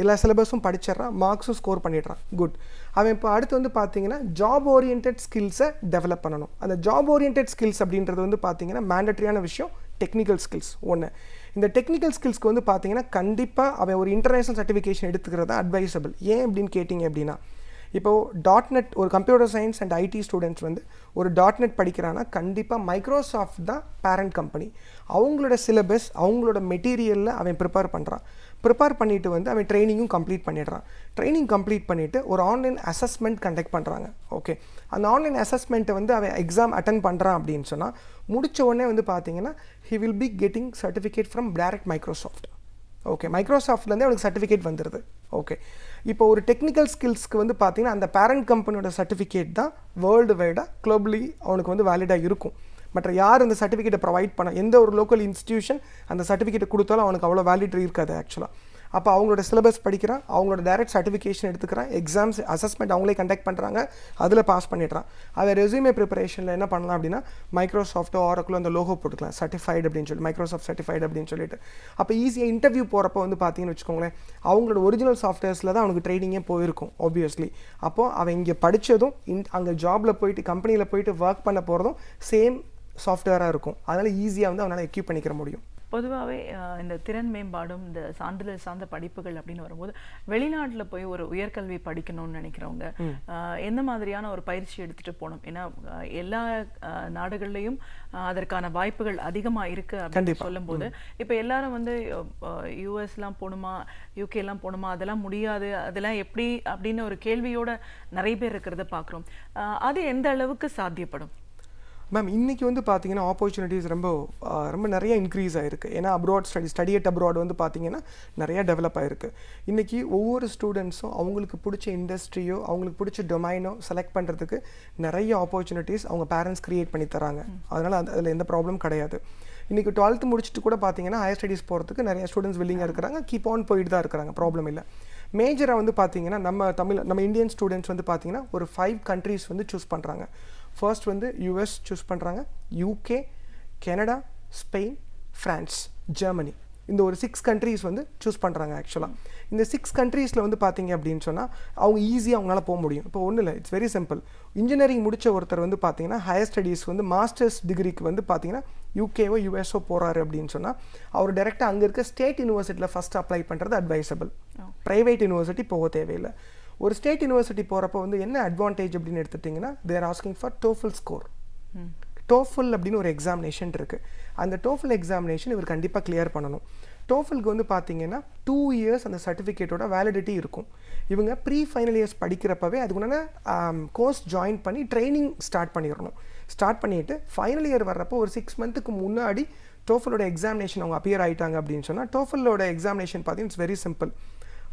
எல்லா சிலபஸும் படிச்சிடறான், மார்க்ஸும் ஸ்கோர் பண்ணிடுறான், குட். அவன் இப்போ அடுத்து வந்து பார்த்தீங்கன்னா ஜாப் ஓரியன்ட் ஸ்கில்ஸை டெவலப் பண்ணணும். அந்த ஜாப் ஓரியன்ட் ஸ்கில்ஸ் அப்படின்றது வந்து பார்த்தீங்கன்னா மேண்டட்ரியான விஷயம், டெக்னிக்கல் ஸ்கில்ஸ் ஒன்று. இந்த டெக்னிக்கல் ஸ்கில்ஸ்க்கு வந்து பார்த்தீங்கன்னா கண்டிப்பாக அவன் ஒரு இன்டர்நேஷ்னல் சர்டிஃபிகேஷன் எடுத்துக்கிறது அட்வைசபிள். ஏன் அப்படின்னு கேட்டிங்க அப்படின்னா, இப்போது .NET ஒரு computer science and IT students வந்து ஒரு .NET படிக்கிறான்னா கண்டிப்பாக மைக்ரோசாஃப்ட் தான் பேரண்ட் கம்பெனி. அவங்களோட சிலபஸ் அவங்களோட மெட்டீரியலில் அவன் ப்ரிப்பேர் பண்ணிவிட்டு வந்து அவன் ட்ரைனிங்கும் கம்ப்ளீட் பண்ணிடுறான். ட்ரைனிங் கம்ப்ளீட் பண்ணிவிட்டு ஒரு ஆன்லைன் அசஸ்மெண்ட் கண்டக்ட் பண்ணுறாங்க. ஓகே, அந்த ஆன்லைன் அசஸ்மெண்ட்டை வந்து அவன் எக்ஸாம் அட்டன் பண்ணுறான் அப்படின்னு சொன்னால் முடித்த உடனே வந்து பார்த்தீங்கன்னா he will be getting certificate from direct Microsoft. Okay, மைக்ரோசாஃப்ட்லேருந்தே அவனுக்கு சர்டிஃபிகேட் வந்துடுது. ஓகே, இப்போ ஒரு டெக்னிக்கல் ஸ்கில்ஸ்க்கு வந்து பார்த்தீங்கன்னா அந்த பேரண்ட் கம்பெனியோட சர்டிஃபிகேட் தான் வேர்ல்டு வைடாக குளோபலி அவனுக்கு வந்து வேலிடாக இருக்கும். மற்ற யார் அந்த சர்டிஃபிகேட்டை ப்ரொவைட் பண்ண, எந்த ஒரு லோக்கல் இன்ஸ்டிடியூஷன் அந்த சர்டிஃபிகேட்டை கொடுத்தாலும் அவனுக்கு அவ்வளோ வேலிடிட்டி இருக்காது ஆக்சுவலாக. அப்போ அவங்களோட சிலபஸ் படிக்கிறான், அவங்களோட டைரக்ட் சர்டிஃபிகேஷன் எடுத்துக்கிறான், எக்ஸாம்ஸ் அசஸ்மெண்ட் அவங்களே கண்டக்ட் பண்ணுறாங்க, அதில் பாஸ் பண்ணிடுறான். அதை ரெஸ்யூமே ப்ரிப்பரேஷனில் என்ன பண்ணலாம் அப்படின்னா மைக்ரோசாஃப்ட்டோ ஆரக்கிளோ அந்த லோகோ போட்டுக்கலாம், சர்டிஃபைடு அப்படின்னு சொல்லி, மைக்ரோசாஃப்ட் சர்டிஃபைடு அப்படின்னு சொல்லிட்டு. அப்போ ஈஸியாக இன்டர்வியூ போகிறப்போ வந்து பார்த்தீங்கன்னு வச்சுக்கோங்களேன், அவங்களோட ஒரிஜினல் சாஃப்ட்வேர்ஸில் தான் அவனுக்கு ட்ரைனிங்கே போயிருக்கும் ஆப்வியஸ்லி. அப்போது அவன் இங்கே படித்ததும் அங்கே ஜாபில் போயிட்டு கம்பெனியில் போயிட்டு ஒர்க் பண்ண போகிறதும் சேம் சாஃப்ட்வேராக இருக்கும். அதனால் ஈஸியாக வந்து அவனால் எக்யூப் பண்ணிக்கிற முடியும். பொதுவாகவே இந்த திறன் மேம்பாடும் இந்த சான்றிதழ் சார்ந்த படிப்புகள் அப்படின்னு வரும்போது வெளிநாட்டில் போய் ஒரு உயர்கல்வி படிக்கணும்னு நினைக்கிறவங்க எந்த மாதிரியான ஒரு பயிற்சி எடுத்துகிட்டு போகணும்? ஏன்னா எல்லா நாடுகள்லையும் அதற்கான வாய்ப்புகள் அதிகமாக இருக்குது அப்படின்னு சொல்லும்போது, இப்போ எல்லாரும் வந்து யூஎஸ்லாம் போகணுமா, யூகேலாம் போகணுமா, அதெல்லாம் முடியாது, அதெல்லாம் எப்படி அப்படின்னு ஒரு கேள்வியோட நிறைய பேர் இருக்கிறத பார்க்குறோம். அது எந்த அளவுக்கு சாத்தியப்படும்? மேம், இன்றைக்கி வந்து பார்த்தீங்கன்னா ஆப்பர்ச்சுனிட்டிஸ் ரொம்ப நிறைய இன்க்ரீஸ் ஆகிருக்கு. ஏன்னா அப்ராட் ஸ்டடி அட் அப்ராட் வந்து பார்த்தீங்கன்னா நிறையா டெவலப் ஆகிருக்கு. இன்றைக்கி ஒவ்வொரு ஸ்டூடெண்ட்ஸும் அவங்களுக்கு பிடிச்ச இண்டஸ்ட்ரியோ அவங்களுக்கு பிடிச்ச டொமைனோ செலக்ட் பண்ணுறதுக்கு நிறைய ஆப்பர்ச்சுனிட்டிஸ் அவங்க பேரண்ட்ஸ் க்ரியேட் பண்ணி தராங்க. அதனால் அதில் எந்த ப்ராப்ளம் கிடையாது. இன்றைக்கி 12th முடிச்சுட்டு கூட பார்த்தீங்கன்னா ஹையர் ஸ்டடீஸ் போகிறதுக்கு நிறைய ஸ்டூடெண்ட்ஸ் வில்லிங்காக இருக்கிறாங்க, கீப் ஆன் போயிட்டு தான் இருக்கிறாங்க, ப்ராப்ளம் இல்லை. மேஜராக வந்து பார்த்தீங்கன்னா நம்ம இந்தியன் ஸ்டூடெண்ட்ஸ் வந்து பார்த்தீங்கன்னா ஒரு 5 கண்ட்ரீஸ் வந்து சூஸ் பண்ணுறாங்க. ஃபர்ஸ்ட் வந்து யூஎஸ் சூஸ் பண்ணுறாங்க, UK, Canada, Spain, France, Germany. இந்த ஒரு 6 கண்ட்ரீஸ் வந்து சூஸ் பண்ணுறாங்க ஆக்சுவலாக. இந்த 6 கண்ட்ரீஸில் வந்து பார்த்தீங்க அப்படின்னு சொன்னால் அவங்க ஈஸியாக அவங்களால போக முடியும். இப்போ ஒன்றும் இல்லை, இட்ஸ் வெரி சிம்பிள். இன்ஜினியரிங் முடித்த ஒருத்தர் வந்து பார்த்தீங்கன்னா ஹையர் ஸ்டடீஸ் வந்து மாஸ்டர்ஸ் டிகிரிக்கு வந்து பார்த்தீங்கன்னா யூகேவோ யூஎஸ்ஓ போகிறாரு அப்படின்னு சொன்னால் அவர் டேரெக்டாக அங்கே இருக்க ஸ்டேட் யூனிவர்சிட்டியில் ஃபஸ்ட் அப்ளை பண்ணுறது அட்வைசபிள். ப்ரைவேட் யூனிவர்சிட்டி போக தேவையில்லை. ஒரு ஸ்டேட் யூனிவர்சிட்டி போகிறப்போ வந்து என்ன அட்வான்டேஜ் அப்படின்னு எடுத்துட்டிங்கன்னா they're asking for TOEFL score. TOEFL அப்படின்னு ஒரு எக்ஸாமினேஷன் இருக்குது. அந்த டோஃபல் எக்ஸாமினேஷன் இவர் கண்டிப்பாக கிளியர் பண்ணணும். டோஃபலுக்கு வந்து பார்த்தீங்கன்னா 2 years அந்த சர்டிஃபிகேட்டோட வேலிடிட்டி இருக்கும். இவங்க ஃபைனல் இயர்ஸ் படிக்கிறப்பவே அதுக்குண்டான கோர்ஸ் ஜாயின் பண்ணி ட்ரைனிங் ஸ்டார்ட் பண்ணிவிட்டு ஃபைனல் இயர் வர்றப்போ ஒரு 6 months முன்னாடி டோஃபலோட எக்ஸாமினேஷன் அவங்க அப்பியர் ஆகிட்டாங்க அப்படின்னு சொன்னால் டோஃபலோட எக்ஸாமினேஷன் பார்த்தீங்கன்னா இட்ஸ் வெரி சிம்பிள்.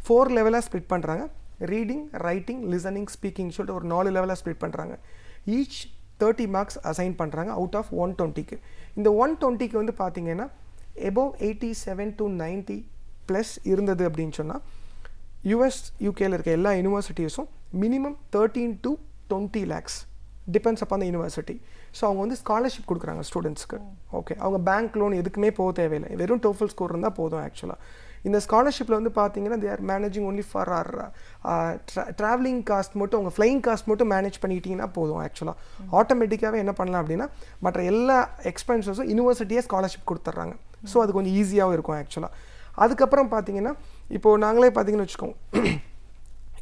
4 லெவலாக ஸ்ப்ளிட் பண்ணுறாங்க. ரீடிங், ரைட்டிங், லிசனிங், ஸ்பீக்கிங் சொல்லிட்டு ஒரு 4 லெவலாக ஸ்ப்ளிட் பண்ணுறாங்க. ஈச் 30 marks அசைன் பண்ணுறாங்க அவுட் ஆஃப் 120க்கு. இந்த 120க்கு வந்து பார்த்தீங்கன்னா எபோவ் 87 to 90 ப்ளஸ் இருந்தது அப்படின்னு சொன்னால் யூஎஸ் யூகேயில் இருக்க எல்லா யூனிவர்சிட்டிஸும் minimum 13 to 20 lakhs depends upon the university. So அவங்க வந்து ஸ்காலர்ஷிப் கொடுக்குறாங்க ஸ்டூடெண்ட்ஸ்க்கு. ஓகே, அவங்க பேங்க் லோன் எதுக்குமே போக தேவையில்லை, வெறும் டோஃபல் ஸ்கோர் இருந்தால் போதும் ஆக்சுவலாக. இந்த ஸ்காலர்ஷிப்பில் வந்து பார்த்தீங்கன்னா they are managing only for are travelling cost மட்டும், அவங்க ஃப்ளைங் காஸ்ட் மட்டும் மேனேஜ் பண்ணிக்கிட்டிங்கன்னா போதும் ஆக்சுவலாக. ஆட்டோமேட்டிக்காகவே என்ன பண்ணலாம் அப்படின்னா மற்ற எல்லா எக்ஸ்பென்சஸும் யூனிவர்சிட்டியே ஸ்காலர்ஷிப் கொடுத்துட்றாங்க. ஸோ அது கொஞ்சம் ஈஸியாகவும் இருக்கும் ஆக்சுவலாக. அதுக்கப்புறம் பார்த்தீங்கன்னா இப்போது நாங்களே பார்த்தீங்கன்னு வச்சுக்கோங்க,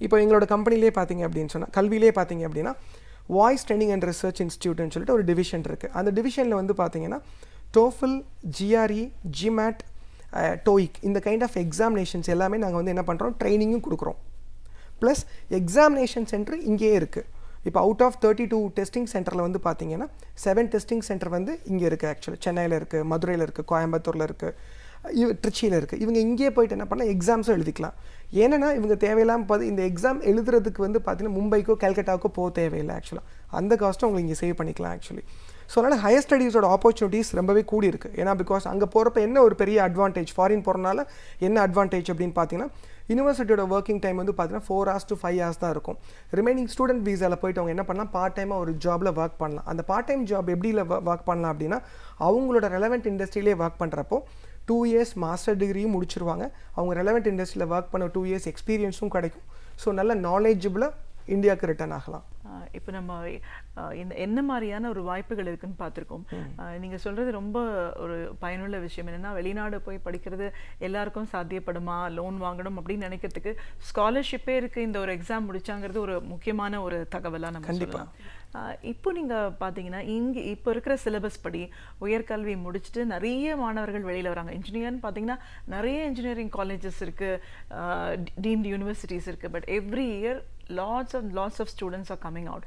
இப்போ எங்களோட கம்பெனிலே பார்த்தீங்க அப்படின்னு சொன்னால் கல்வியிலே பார்த்தீங்க அப்படின்னா வாய்ஸ் ட்ரைனிங் அண்ட் ரிசர்ச் இன்ஸ்டியூட்னு சொல்லிட்டு ஒரு டிவிஷன் இருக்குது. அந்த டிவிஷனில் வந்து பார்த்தீங்கன்னா டோஃபல், ஜிஆர்இ, ஜிமேட் டோயிக் இந்த கைண்ட் ஆஃப் எக்ஸாமினேஷன்ஸ் எல்லாமே நாங்கள் வந்து என்ன பண்ணுறோம், ட்ரைனிங்கும் கொடுக்குறோம். ப்ளஸ் எக்ஸாமினேஷன் சென்டர் இங்கேயே இருக்குது. இப்போ அவுட் ஆஃப் 32 டெஸ்டிங் சென்டரில் வந்து பார்த்தீங்கன்னா 7 டெஸ்டிங் சென்டர் வந்து இங்கே இருக்குது. ஆக்சுவலி சென்னையில் இருக்குது, மதுரையில் இருக்குது, கோயம்புத்தூரில் இருக்குது, திருச்சியில் இருக்குது. இவங்க இங்கேயே போய்ட்டு என்ன பண்ணலாம், எக்ஸாம்ஸும் எழுதிக்கலாம். ஏன்னா இவங்க தேவையில்லாமல் இந்த எக்ஸாம் எழுதுறதுக்கு வந்து பார்த்தீங்கன்னா மும்பைக்கோ கல்கட்டாக்கோ போக தேவையில்லை. ஆக்சுவலாக அந்த காஸ்ட்டும் உங்களுக்கு இங்கே சேவ் பண்ணிக்கலாம் ஆக்சுவலி. ஸோ அதனால் ஹையர் ஸ்டடீஸோட ஆப்பர்ச்சுனிட்டிஸ் ரொம்பவே கூடி இருக்குது. ஏன்னா பிகாஸ் அங்கே போகிறப்ப என்ன ஒரு பெரிய அட்வான்டேஜ், ஃபாரின் போகிறனால என்ன அட்வான்டேஜ் அப்படின்னு பார்த்தீங்கன்னா யூனிவர்சிட்டியோட ஒர்க்கிங் டைம் வந்து பார்த்தீங்கன்னா 4 hours to 5 hours தான் இருக்கும். ரிமைனிங் ஸ்டூடெண்ட் வீசாவில் போய்ட்டு அவங்க என்ன பண்ணலாம், பார்ட் டைமாக ஒரு ஜாபில் ஒர்க் பண்ணலாம். அந்த பார்ட் டைம் ஜாப் எப்படியில் ஒர்க் பண்ணலாம் அப்படின்னா அவங்களோட ரெலவெண்ட் இண்டஸ்ட்ரியிலே ஒர்க் பண்ணுறப்போ 2 years மாஸ்டர் டிகிரியும் முடிச்சிருவாங்க. அவங்க ரெலவெண்ட் இண்டஸ்ட்ரியில் ஒர்க் பண்ண 2 years எக்ஸ்பீரியன்ஸும் கிடைக்கும். ஸோ நல்ல நாலேஜபிளாக இந்தியாவுக்கு ரிட்டர்ன் ஆகலாம். இப்போ நம்ம இந்த என்ன மாதிரியான ஒரு வாய்ப்புகள் இருக்குன்னு பார்த்துருக்கோம். நீங்கள் சொல்கிறது ரொம்ப ஒரு பயனுள்ள விஷயம். என்னென்னா வெளிநாடு போய் படிக்கிறது எல்லாருக்கும் சாத்தியப்படுமா, லோன் வாங்கணும் அப்படின்னு நினைக்கிறதுக்கு ஸ்காலர்ஷிப்பே இருக்குது. இந்த ஒரு எக்ஸாம் முடிச்சாங்கிறது ஒரு முக்கியமான ஒரு தகவலாக நம்ம சொல்லலாம். இப்போ நீங்கள் பார்த்தீங்கன்னா இங்கே இப்போ இருக்கிற சிலபஸ் படி உயர்கல்வி முடிச்சுட்டு நிறைய மாணவர்கள் வெளியில் வராங்க. இன்ஜினியர்னு பார்த்தீங்கன்னா நிறைய இன்ஜினியரிங் காலேஜஸ் இருக்குது, டீம்டு யூனிவர்சிட்டிஸ் இருக்குது. But every year lots of students are coming out.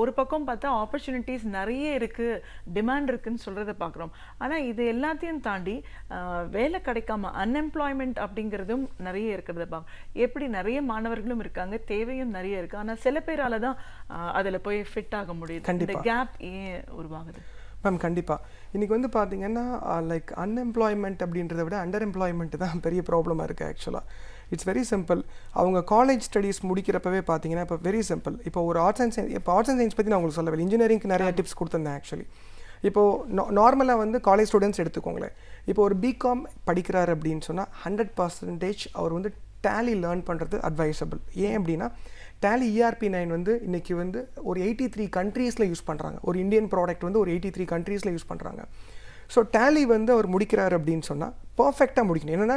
ஒரு பக்கம் பார்த்தா ஆப்பர்ச்சுனிட்டிஸ் நிறைய இருக்குது, டிமாண்ட் இருக்குதுன்னு சொல்கிறத பார்க்குறோம். ஆனால் இது எல்லாத்தையும் தாண்டி வேலை கிடைக்காம அன்எம்ப்ளாய்மெண்ட் அப்படிங்கிறதும் நிறைய இருக்கிறத பார்க்கும். எப்படி நிறைய மாணவர்களும் இருக்காங்க, தேவையும் நிறைய இருக்குது. ஆனால் சில பேரால் தான் அதில் போய் ஃபிட் ஆக முடியுது. இந்த கேப் ஏன் உருவாகுது மேம்? கண்டிப்பாக இன்றைக்கி வந்து பார்த்திங்கன்னா லைக் அன்எம்ப்ளாய்மெண்ட் அப்படின்றத விட அண்டர் எம்ப்ளாய்மெண்ட் தான் பெரிய ப்ராப்ளமாக இருக்குது ஆக்சுவலாக. It's very simple. அவங்க காலேஜ் ஸ்டடீஸ் முடிக்கிறப்பவே பார்த்தீங்கன்னா இப்போ வெரி சிம்பிள். இப்போ ஒரு ஆர்ட்ஸ் அண்ட் சயின்ஸ் பற்றி நான் உங்களுக்கு சொல்லவில்லை, இன்ஜினியரிங்க்கு நிறைய டிப்ஸ் கொடுத்துருந்தேன் ஆக்சுவலி. இப்போது நார்மலாக வந்து காலேஜ் ஸ்டூடெண்ட்ஸ் எடுத்துக்கோங்களேன். இப்போ ஒரு பிகாம் படிக்கிறார் அப்படின்னு சொன்னால் 100% அவர் வந்து டேலி லேர்ன் பண்ணுறது அட்வைசபிள். ஏன் அப்படின்னா டேலி ERP9 வந்து இன்றைக்கி வந்து ஒரு 83 கண்ட்ரீஸில் யூஸ் பண்ணுறாங்க. ஒரு இந்தியன் ப்ராடக்ட் வந்து ஒரு 83 கண்ட்ரீஸில் யூஸ் பண்ணுறாங்க. ஸோ டேலி வந்து அவர் முடிக்கிறார் அப்படின்னு சொன்னால் பர்ஃபெக்டாக முடிக்கணும். என்னென்னா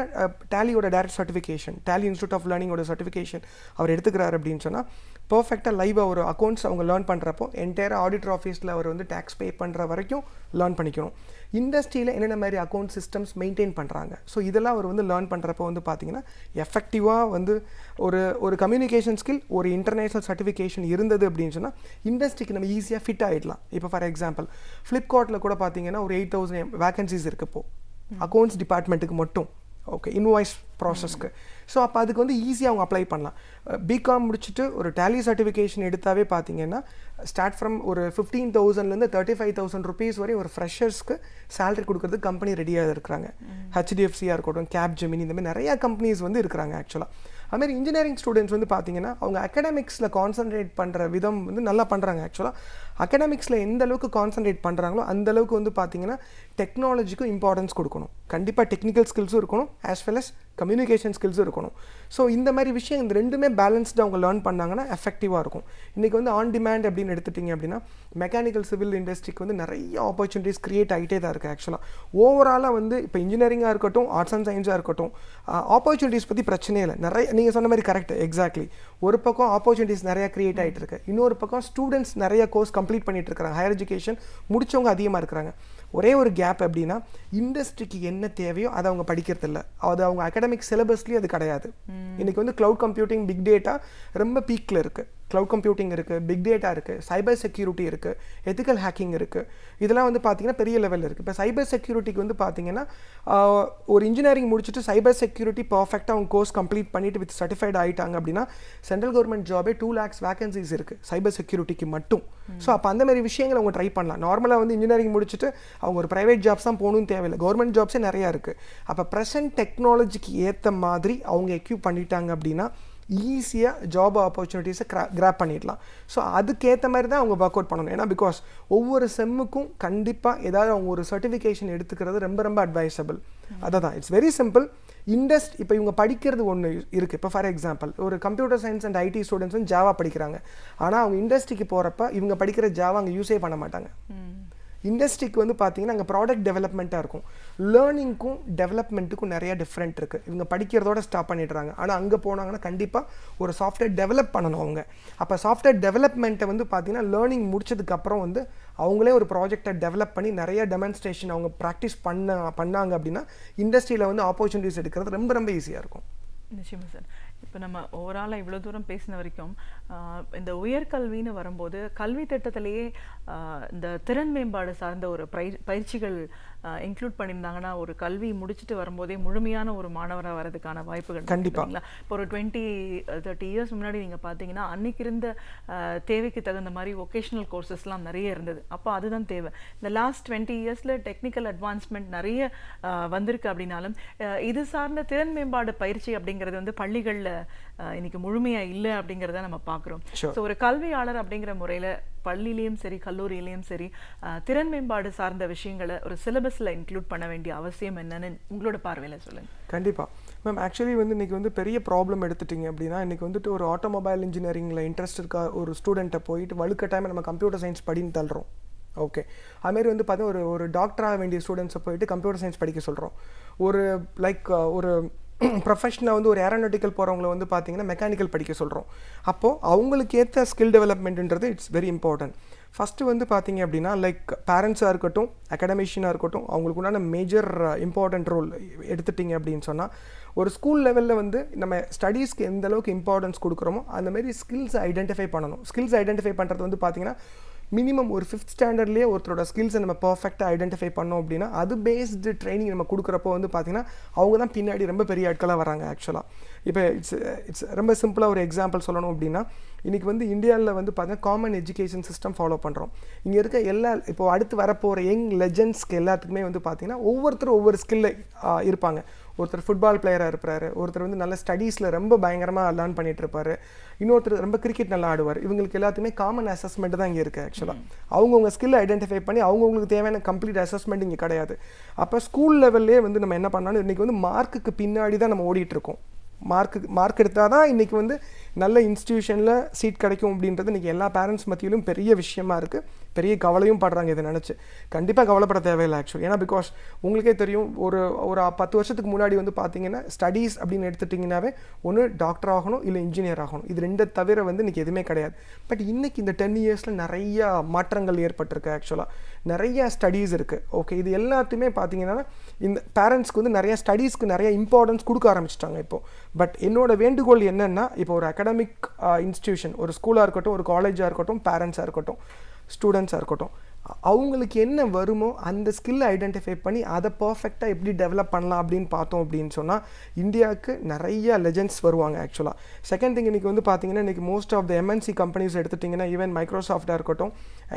டேலியோட direct certification, Tally institute of லேர்னிங்கோட சர்டிஃபிகேஷன் அவர் எடுத்துக்கிறார் அப்படின்னு சொன்னால் பர்ஃபெக்டாக லைவாக ஒரு அக்கௌண்ட்ஸ் அவங்க லேர்ன் பண்ணுறப்போ என்டையர் ஆடிட்டர் ஆஃபீஸில் அவர் வந்து டேக்ஸ் பே பண்ணுற வரைக்கும் லேர்ன் பண்ணிக்கணும். இண்டஸ்ட்ரியில் என்னென்ன மாதிரி அக்கௌண்ட் சிஸ்டம்ஸ் மெயின்டைன் பண்ணுறாங்க, ஸோ இதெல்லாம் அவர் வந்து லேர்ன் பண்ணுறப்போ வந்து பார்த்திங்கன்னா எஃபெக்டிவாக வந்து ஒரு கம்யூனிகேஷன் ஸ்கில், ஒரு இன்டர்நேஷ்னல் சர்டிஃபிகேஷன் இருந்தது அப்படின்னு சொன்னால் இண்டஸ்ட்ரிக்கு நம்ம ஈஸியாக ஃபிட் ஆகிடலாம். இப்போ ஃபார் எக்ஸாம்பிள் ஃப்ளிப்கார்ட்டில் கூட பார்த்திங்கன்னா ஒரு 8000 வேகன்சிஸ் இருக்குது இப்போது அக்கௌண்ட்ஸ் டிபார்ட்மெண்ட்டுக்கு மட்டும். Okay, invoice ப்ராசஸ்க்கு. ஸோ அப்போ அதுக்கு வந்து ஈஸியாக அவங்க அப்ளை பண்ணலாம். பிகாம் முடிச்சுட்டு ஒரு டேலி சர்டிஃபிகேஷன் எடுத்தாவே பார்த்தீங்கன்னா ஸ்டார்ட் ஃப்ரம் ஒரு 15,000லேருந்து 35,000 ருபீஸ் வரை ஒரு ஃப்ரெஷர்ஸ்க்கு சேலரி கொடுக்கறதுக்கு கம்பெனி ரெடியாக இருக்கிறாங்க. HDFCயாக இருக்கட்டும், கேப்ஜெமினி, இந்த மாதிரி நிறையா கம்பெனிஸ் வந்து இருக்கிறாங்க ஆக்சுவலாக. அதுமாதிரி இன்ஜினியரிங் ஸ்டூடெண்ட்ஸ் வந்து பார்த்தீங்கன்னா அவங்க அகடமிக்ஸில் கான்சன்ட்ரேட் பண்ணுற விதம் வந்து நல்லா பண்ணுறாங்க ஆக்சுவலாக. அகடமிக்ஸில் எந்த அளவுக்கு கான்சன்ட்ரேட் பண்ணுறாங்களோ அந்த அளவுக்கு வந்து பார்த்தீங்கன்னா டெக்னாலஜிக்கும் இம்பார்ட்டன்ஸ் கொடுக்கணும். கண்டிப்பாக டெக்னிக்கல் ஸ்கில்ஸும் இருக்கணும், ஆஸ் வெல் அஸ் கம்யூனிகேஷன் ஸ்கில்ஸும் இருக்கணும். ஸோ இந்த மாதிரி விஷயம் இந்த ரெண்டுமே பேலன்ஸ்டு அவங்க லேர்ன் பண்ணாங்கன்னா எஃபெக்டிவாக இருக்கும். இன்றைக்கி வந்து ஆன் டிமாண்ட் அப்படின்னு எடுத்துட்டிங்க அப்படின்னா மெக்கானிக்கல் சிவில் இண்டஸ்ட்ரிக்கு வந்து நிறைய ஆப்பர்ச்சுனிட்டிஸ் க்ரியேட் ஆகிட்டே தான் இருக்குது ஆக்சுவலாக. ஓவராலாக வந்து இப்போ இன்ஜினியரிங்காக இருக்கட்டும், ஆர்ட்ஸ் அண்ட் சயின்ஸாக இருக்கட்டும், ஆப்பர்ச்சுனிட்டிஸ் பற்றி பிரச்சனையே இல்லை. நிறைய நீங்கள் சொன்ன மாதிரி கரெக்ட், எக்ஸாக்ட்லி. ஒரு பக்கம் ஆப்பர்ச்சுனிட்டிஸ் நிறையா க்ரியேட் ஆகிட்டு இருக்கு, இன்னொரு பக்கம் ஸ்டூடெண்ட்ஸ் நிறைய கோர்ஸ் கம்ப்ளீட் பண்ணிட்டு இருக்காங்க, ஹையர் எஜுகேஷன் முடித்தவங்க அதிகமாக இருக்கிறாங்க. ஒரே ஒரு கேப் அப்படின்னா இண்டஸ்ட்ரிக்கு என்ன தேவையோ அதை அவங்க படிக்கிறது இல்லை, அது அவங்க அகடமிக் சிலபஸ்லேயும் அது கிடையாது. இன்றைக்கி வந்து க்ளவுட் கம்ப்யூட்டிங், பிக் டேட்டா ரொம்ப பீக்கில் இருக்குது. க்ளவுட் கம்ப்யூட்டிங் இருக்குது, பிக் டேட்டா இருக்குது, சைபர் செக்யூரிட்டி இருக்குது, எத்திக்கல் ஹேக்கிங் இருக்குது. இதெல்லாம் வந்து பார்த்திங்கன்னா பெரிய லெவலில் இருக்குது. இப்போ சைபர் செக்யூரிட்டிக்கு வந்து பார்த்திங்கன்னா ஒரு இன்ஜினியரிங் முடிச்சுட்டு சைபர் செக்யூரிட்டி பர்ஃபெக்டாக அவங்க கோர்ஸ் கம்ப்ளீட் பண்ணிவிட்டு வித் சர்டிஃபைட் ஆகிட்டாங்க அப்படின்னா சென்ட்ரல் கவர்மெண்ட் ஜாபே 2 lakhs வேகன்சிஸ் இருக்குது சைபர் செக்யூரிட்டிக்கு மட்டும். ஸோ அப்போ அந்த மாதிரி விஷயங்களை அவங்க ட்ரை பண்ணலாம். நார்மலாக வந்து இன்ஜினியரிங் முடிச்சுட்டு அவங்க ஒரு ப்ரைவேட் ஜாப்ஸ் தான் போகணும்னு தேவையில்லை, கவர்மெண்ட் ஜாப்ஸே நிறையா இருக்குது. அப்போ ப்ரெசென்ட் டெக்னாலஜிக்கு ஏற்ற மாதிரி அவங்க எக்யூப் பண்ணிட்டாங்க அப்படின்னா ஈஸியாக ஜாப் ஆப்பர்ச்சுனிட்டிஸை கிராப் பண்ணிடலாம். ஸோ அதுக்கேற்ற மாதிரி தான் அவங்க ஒர்க் அவுட் பண்ணணும். ஏன்னா பிகாஸ் ஒவ்வொரு செம்முக்கும் கண்டிப்பாக ஏதாவது அவங்க ஒரு சர்டிஃபிகேஷன் எடுத்துக்கிறது ரொம்ப ரொம்ப அட்வைசபிள். அதை தான் இட்ஸ் வெரி சிம்பிள். இப்போ இவங்க படிக்கிறது ஒன்று இருக்குது. இப்போ ஃபார் எக்ஸாம்பிள் ஒரு computer science and IT students வந்து ஜாவா படிக்கிறாங்க. ஆனால் அவங்க இண்டஸ்ட்ரிக்கு போகிறப்ப இவங்க படிக்கிற ஜாவா அங்கே யூஸே பண்ண மாட்டாங்க. இண்டஸ்ட்ரிக்கு வந்து பார்த்தீங்கன்னா அங்கே ப்ராடக்ட் டெவலப்மெண்ட்டாக இருக்கும். லேர்னிங்க்கும் டெவலப்மெண்ட்டுக்கும் நிறைய டிஃப்ரெண்ட் இருக்குது. இவங்க படிக்கிறதோட ஸ்டாப் பண்ணிடுறாங்க. ஆனால் அங்கே போனாங்கன்னா கண்டிப்பாக ஒரு சாஃப்ட்வேர் டெவலப் பண்ணணும் அவங்க. அப்போ சாஃப்ட்வேர் டெவலப்மெண்ட்டை வந்து பார்த்தீங்கன்னா லேர்னிங் முடிச்சதுக்கப்புறம் வந்து அவங்களே ஒரு ப்ராஜெக்டை டெவலப் பண்ணி நிறைய டெமான்ஸ்ட்ரேஷன் அவங்க ப்ராக்டிஸ் பண்ணாங்க அப்படின்னா இண்டஸ்ட்ரியில் வந்து ஆப்பர்ச்சுனிட்டிஸ் எடுக்கிறது ரொம்ப ரொம்ப ஈஸியாக இருக்கும். நிச்சயமா சார். இப்போ நம்ம ஓவராலாக இவ்வளோ தூரம் பேசின வரைக்கும் இந்த உயர்கல்வின்னு வரும்போது கல்வி திட்டத்திலேயே இந்த திறன் மேம்பாடு சார்ந்த ஒரு பயிற்சிகள் இன்க்ளூட் பண்ணியிருந்தாங்கன்னா ஒரு கல்வி முடிச்சுட்டு வரும்போதே முழுமையான ஒரு மாணவராக வரதுக்கான வாய்ப்புகள் கண்டிப்பாக. இப்போ ஒரு 20-30 இயர்ஸ் முன்னாடி நீங்கள் பார்த்தீங்கன்னா அன்னைக்கு இருந்த தேவைக்கு தகுந்த மாதிரி வொகேஷனல் கோர்சஸ்லாம் நிறைய இருந்தது. அப்போ அதுதான் தேவை. இந்த லாஸ்ட் 20 இயர்ஸில் டெக்னிக்கல் அட்வான்ஸ்மெண்ட் நிறைய வந்திருக்கு. அப்படின்னாலும் இது சார்ந்த திறன் மேம்பாடு பயிற்சி அப்படிங்கிறது வந்து பள்ளிகளில் இன்னைக்கு முழுமையா இல்லை அப்படிங்கிறத நம்ம பார்க்குறோம். ஸோ ஒரு கல்வியாளர் அப்படிங்கிற முறையில் பள்ளியிலையும் சரி கல்லூரியிலையும் சரி திறன் மேம்பாடு சார்ந்த விஷயங்களை ஒரு சிலபஸில் இன்க்ளூட் பண்ண வேண்டிய அவசியம் என்னன்னு உங்களோட பார்வையில் சொல்லுங்கள். கண்டிப்பாக மேம். ஆக்சுவலி வந்து இன்றைக்கி வந்து பெரிய ப்ராப்ளம் எடுத்துட்டிங்க அப்படின்னா இன்றைக்கி வந்துட்டு ஒரு ஆட்டோமொபைல் இன்ஜினியரிங்கில் இன்ட்ரெஸ்ட் இருக்கா ஒரு ஸ்டூடெண்ட்டை போயிட்டு வலுக்கட்டாயமாக நம்ம கம்ப்யூட்டர் சயின்ஸ் படின்னு தள்ளுறோம். ஓகே, அதுமாரி வந்து பார்த்தீங்கன்னா ஒரு டாக்டராக வேண்டிய ஸ்டூடெண்ட்ஸை போயிட்டு கம்ப்யூட்டர் சயின்ஸ் படிக்க சொல்கிறோம். ஒரு ஒரு ப்ரொஃபஷனில் வந்து ஒரு ஏரோநாட்டிக்கல் போகிறவங்கள வந்து பார்த்தீங்கன்னா மெக்கானிக்கல் படிக்க சொல்கிறோம். அப்போது அவங்களுக்கு ஏற்ற ஸ்கில் டெவலப்மெண்ட்டுன்றது இட்ஸ் வெரி இம்பார்ட்டன்ட். ஃபஸ்ட்டு வந்து பார்த்தீங்க அப்படின்னா பேரண்ட்ஸாக இருக்கட்டும் அகாடமிஷியனாக இருக்கட்டும் அவங்களுக்கு உண்டான மேஜர் இம்பார்ட்டன்ட் ரோல் எடுத்துட்டிங்க அப்படின்னு சொன்னால் ஒரு ஸ்கூல் லெவலில் வந்து நம்ம ஸ்டடீஸ்க்கு எந்த அளவுக்கு இம்பார்ட்டன்ஸ் கொடுக்குறோமோ அந்தமாரி ஸ்கில்ஸை ஐடென்டிஃபை பண்ணணும். ஸ்கில்ஸ் ஐடென்டிஃபை பண்ணுறது வந்து பார்த்தீங்கன்னா மினிமம் ஒரு 5th ஸ்டாண்டர்ட்லேயே ஒருத்தரோட ஸ்கில்ஸை நம்ம பர்ஃபெக்டாக ஐடென்டிஃபை பண்ணோம் அப்படின்னா அது பேஸ்டு ட்ரைனிங் நம்ம கொடுக்குறப்போ வந்து பார்த்திங்கன்னா அவங்க தான் பின்னாடி ரொம்ப பெரிய ஆட்களாக வராங்க. ஆக்சுவலாக இப்போ இட்ஸ் ரொம்ப சிம்பிளாக ஒரு எக்ஸாம்பிள் சொல்லணும் அப்படின்னா இன்றைக்கி வந்து இந்தியாவில் வந்து பார்த்தீங்கன்னா காமன் எஜுகேஷன் சிஸ்டம் ஃபாலோ பண்ணுறோம். இங்கே இருக்க இப்போது அடுத்து வரப்போகிற யங் லெஜெண்ட்ஸ்க்கு எல்லாத்துக்குமே வந்து பார்த்திங்கன்னா ஒவ்வொருத்தரும் ஒவ்வொரு ஸ்கில்ல இருப்பாங்க. ஒருத்தர் ஃபுட்பால் பிளேயராக இருப்பார், ஒருத்தர் வந்து நல்ல ஸ்டடீஸில் ரொம்ப பயங்கரமாக லேர்ன் பண்ணிகிட்டு இருப்பார், இன்னொருத்தர் ரொம்ப கிரிக்கெட் நல்லா ஆடுவார். இவங்களுக்கு எல்லாத்துக்குமே காமன் அசஸ்மெண்ட் தான் இங்கே இருக்குது. ஆக்சுவலாக அவங்கவுங்க ஸ்கில்லை ஐடென்டிஃபை பண்ணி அவங்கவுங்களுக்கு தேவையான கம்ப்ளீட் அசஸ்மெண்ட் இங்கே கிடையாது. அப்போ ஸ்கூல் லெவல்லே வந்து நம்ம என்ன பண்ணாலும் இன்றைக்கி வந்து மார்க்குக்கு பின்னாடி தான் நம்ம ஓடிட்டுருக்கோம். மார்க் எடுத்தால் தான் இன்றைக்கி வந்து நல்ல இன்ஸ்டியூஷனில் சீட் கிடைக்கும் அப்படின்றது இன்றைக்கி எல்லா பேரண்ட்ஸ் மத்தியிலும் பெரிய விஷயமா இருக்குது. பெரிய கவலையும் படுறாங்க இதை நினச்சி. கண்டிப்பாக கவலைப்பட தேவையில்லை ஆக்சுவலி. ஏன்னா பிகாஸ் உங்களுக்கே தெரியும் ஒரு 10 வருஷத்துக்கு முன்னாடி வந்து பார்த்தீங்கன்னா ஸ்டடீஸ் அப்படின்னு எடுத்துட்டிங்கன்னாவே ஒன்று டாக்டர் ஆகணும் இல்லை இன்ஜினியர் ஆகணும். இது 2 தவிர வந்து இன்றைக்கி எதுவுமே கிடையாது. பட் இன்றைக்கி இந்த 10 இயர்ஸில் நிறையா மாற்றங்கள் ஏற்பட்டிருக்கு. ஆக்சுவலாக நிறையா ஸ்டடீஸ் இருக்குது. ஓகே, இது எல்லாத்தையுமே பார்த்தீங்கன்னா இந்த பேரண்ட்ஸ்க்கு வந்து நிறையா ஸ்டடீஸ்க்கு நிறைய இம்பார்ட்டன்ஸ் கொடுக்க ஆரம்பிச்சிட்டாங்க இப்போது. பட் என்னோட வேண்டுகோள் என்னென்னா இப்போ ஒரு அகாடமிக் இன்ஸ்டியூஷன் ஒரு ஸ்கூலாக இருக்கட்டும் ஒரு காலேஜாக இருக்கட்டும் பேரண்ட்ஸாக இருக்கட்டும் ஸ்டூடெண்ட்ஸாக இருக்கட்டும் அவங்களுக்கு என்ன வருமோ அந்த ஸ்கில்லை ஐடென்டிஃபை பண்ணி அதை பர்ஃபெக்டாக எப்படி டெவலப் பண்ணலாம் அப்படின்னு பார்த்தோம் அப்படின்னு சொன்னால் இந்தியாவுக்கு நிறைய லெஜெண்ட்ஸ் வருவாங்க. ஆக்சுவலாக செகண்ட் திங் இன்றைக்கி வந்து பார்த்தீங்கன்னா இன்றைக்கி most of the MNC companies எடுத்துட்டிங்கன்னா ஈவன் மைக்ரோசாஃப்டாக இருக்கட்டும்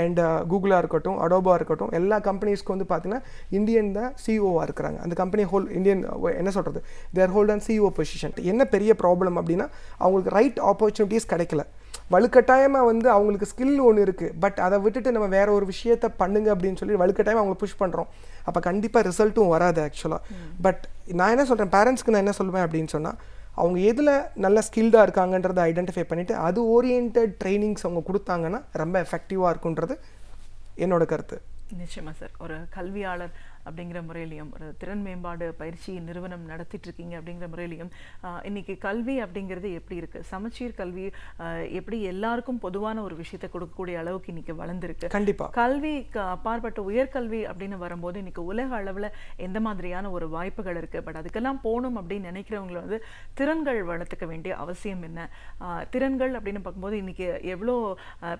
அண்ட் கூகுளாக இருக்கட்டும் அடோபாக இருக்கட்டும் எல்லா கம்பெனிஸ்க்கு வந்து பார்த்தீங்கன்னா இந்தியன் தான் சிஇஓவாக இருக்கிறாங்க. அந்த கம்பெனி இந்தியன் என்ன சொல்கிறது தேர் ஹோல்ட் அண்ட் சிஇஓ பொசிஷன். என்ன பெரிய ப்ராப்ளம் அப்படின்னா அவங்களுக்கு ரைட் ஆப்பர்ச்சுனிட்டிஸ் கிடைக்கல. வலுக்கட்டாயமாக வந்து அவங்களுக்கு ஸ்கில் ஒன்று இருக்குது பட் அதை விட்டுட்டு நம்ம வேற ஒரு விஷயத்தை பண்ணுங்க அப்படின்னு சொல்லி வலுக்கட்டாயமாக அவங்களை புஷ் பண்ணுறோம். அப்போ கண்டிப்பாக ரிசல்ட்டும் வராது ஆக்சுவலாக. பட் நான் என்ன சொல்கிறேன் பேரண்ட்ஸ்க்கு நான் என்ன சொல்லுவேன் அப்படின்னு சொன்னால் அவங்க எதில் நல்ல ஸ்கில்டாக இருக்காங்கன்றதை ஐடென்டிஃபை பண்ணிவிட்டு அது ஓரியன்ட் ட்ரைனிங்ஸ் அவங்க கொடுத்தாங்கன்னா ரொம்ப எஃபெக்டிவாக இருக்குன்றது என்னோட கருத்து. நிச்சயமா சார். ஒரு கல்வியாளர் அப்படிங்கிற முறையிலையும் ஒரு திறன் மேம்பாடு பயிற்சி நிறுவனம் நடத்திட்டு இருக்கீங்க அப்படிங்கிற முறையிலையும் இன்னைக்கு கல்வி அப்படிங்கிறது எப்படி இருக்குது, சமச்சீர் கல்வி எப்படி எல்லாருக்கும் பொதுவான ஒரு விஷயத்தை கொடுக்கக்கூடிய அளவுக்கு இன்னைக்கு வளர்ந்துருக்கு. கண்டிப்பாக கல்விக்கு அப்பாற்பட்ட உயர்கல்வி அப்படின்னு வரும்போது இன்னைக்கு உலக அளவில் எந்த மாதிரியான ஒரு வாய்ப்புகள் இருக்குது. பட் அதுக்கெல்லாம் போகணும் அப்படின்னு நினைக்கிறவங்களை வந்து திறன்கள் வளர்த்துக்க வேண்டிய அவசியம் என்ன, திறன்கள் அப்படின்னு பார்க்கும்போது இன்னைக்கு எவ்வளோ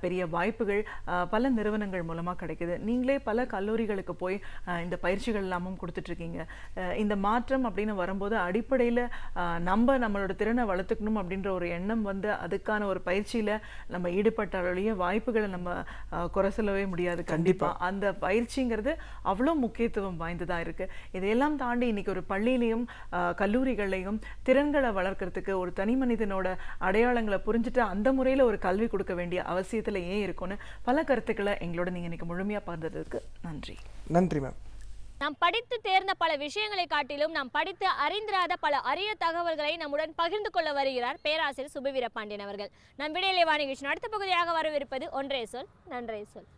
பெரிய வாய்ப்புகள் பல நிறுவனங்கள் மூலமாக கிடைக்குது. நீங்களே பல கல்லூரிகளுக்கு போய் இந்த பயிற்சிகள் எல்லாமும் கொடுத்துட்ருக்கீங்க. இந்த மாற்றம் அப்படின்னு வரும்போது அடிப்படையில் நம்மளோட திறனை வளர்த்துக்கணும் அப்படின்ற ஒரு எண்ணம் வந்து அதுக்கான ஒரு பயிற்சியில் நம்ம ஈடுபட்டாலேயே வாய்ப்புகளை நம்ம குறை சொல்லவே முடியாது. கண்டிப்பாக அந்த பயிற்சிங்கிறது அவ்வளோ முக்கியத்துவம் வாய்ந்ததாக இருக்குது. இதையெல்லாம் தாண்டி இன்னைக்கு ஒரு பள்ளியிலையும் கல்லூரிகள்லையும் திறன்களை வளர்க்கறதுக்கு ஒரு தனி மனிதனோட அடையாளங்களை புரிஞ்சுட்டு அந்த முறையில் ஒரு கல்வி கொடுக்க வேண்டிய அவசியத்தில் ஏன் இருக்குன்னு பல கருத்துக்களை எங்களோட நீங்கள் இன்னைக்கு முழுமையாக பகிர்ந்ததுக்கு நன்றி. நன்றி மேம். நாம் படித்து தேர்ந்த பல விஷயங்களை காட்டிலும் நாம் படித்து அறிந்திராத பல அரிய தகவல்களை நம்முடன் பகிர்ந்து கொள்ள வருகிறார் பேராசிரியர் சுபவீர பாண்டியன் அவர்கள். நம் விடையிலே நிகழ்ச்சியின் அடுத்த பகுதியாக வரவிருப்பது ஒன்றே சொல் நன்றே சொல்.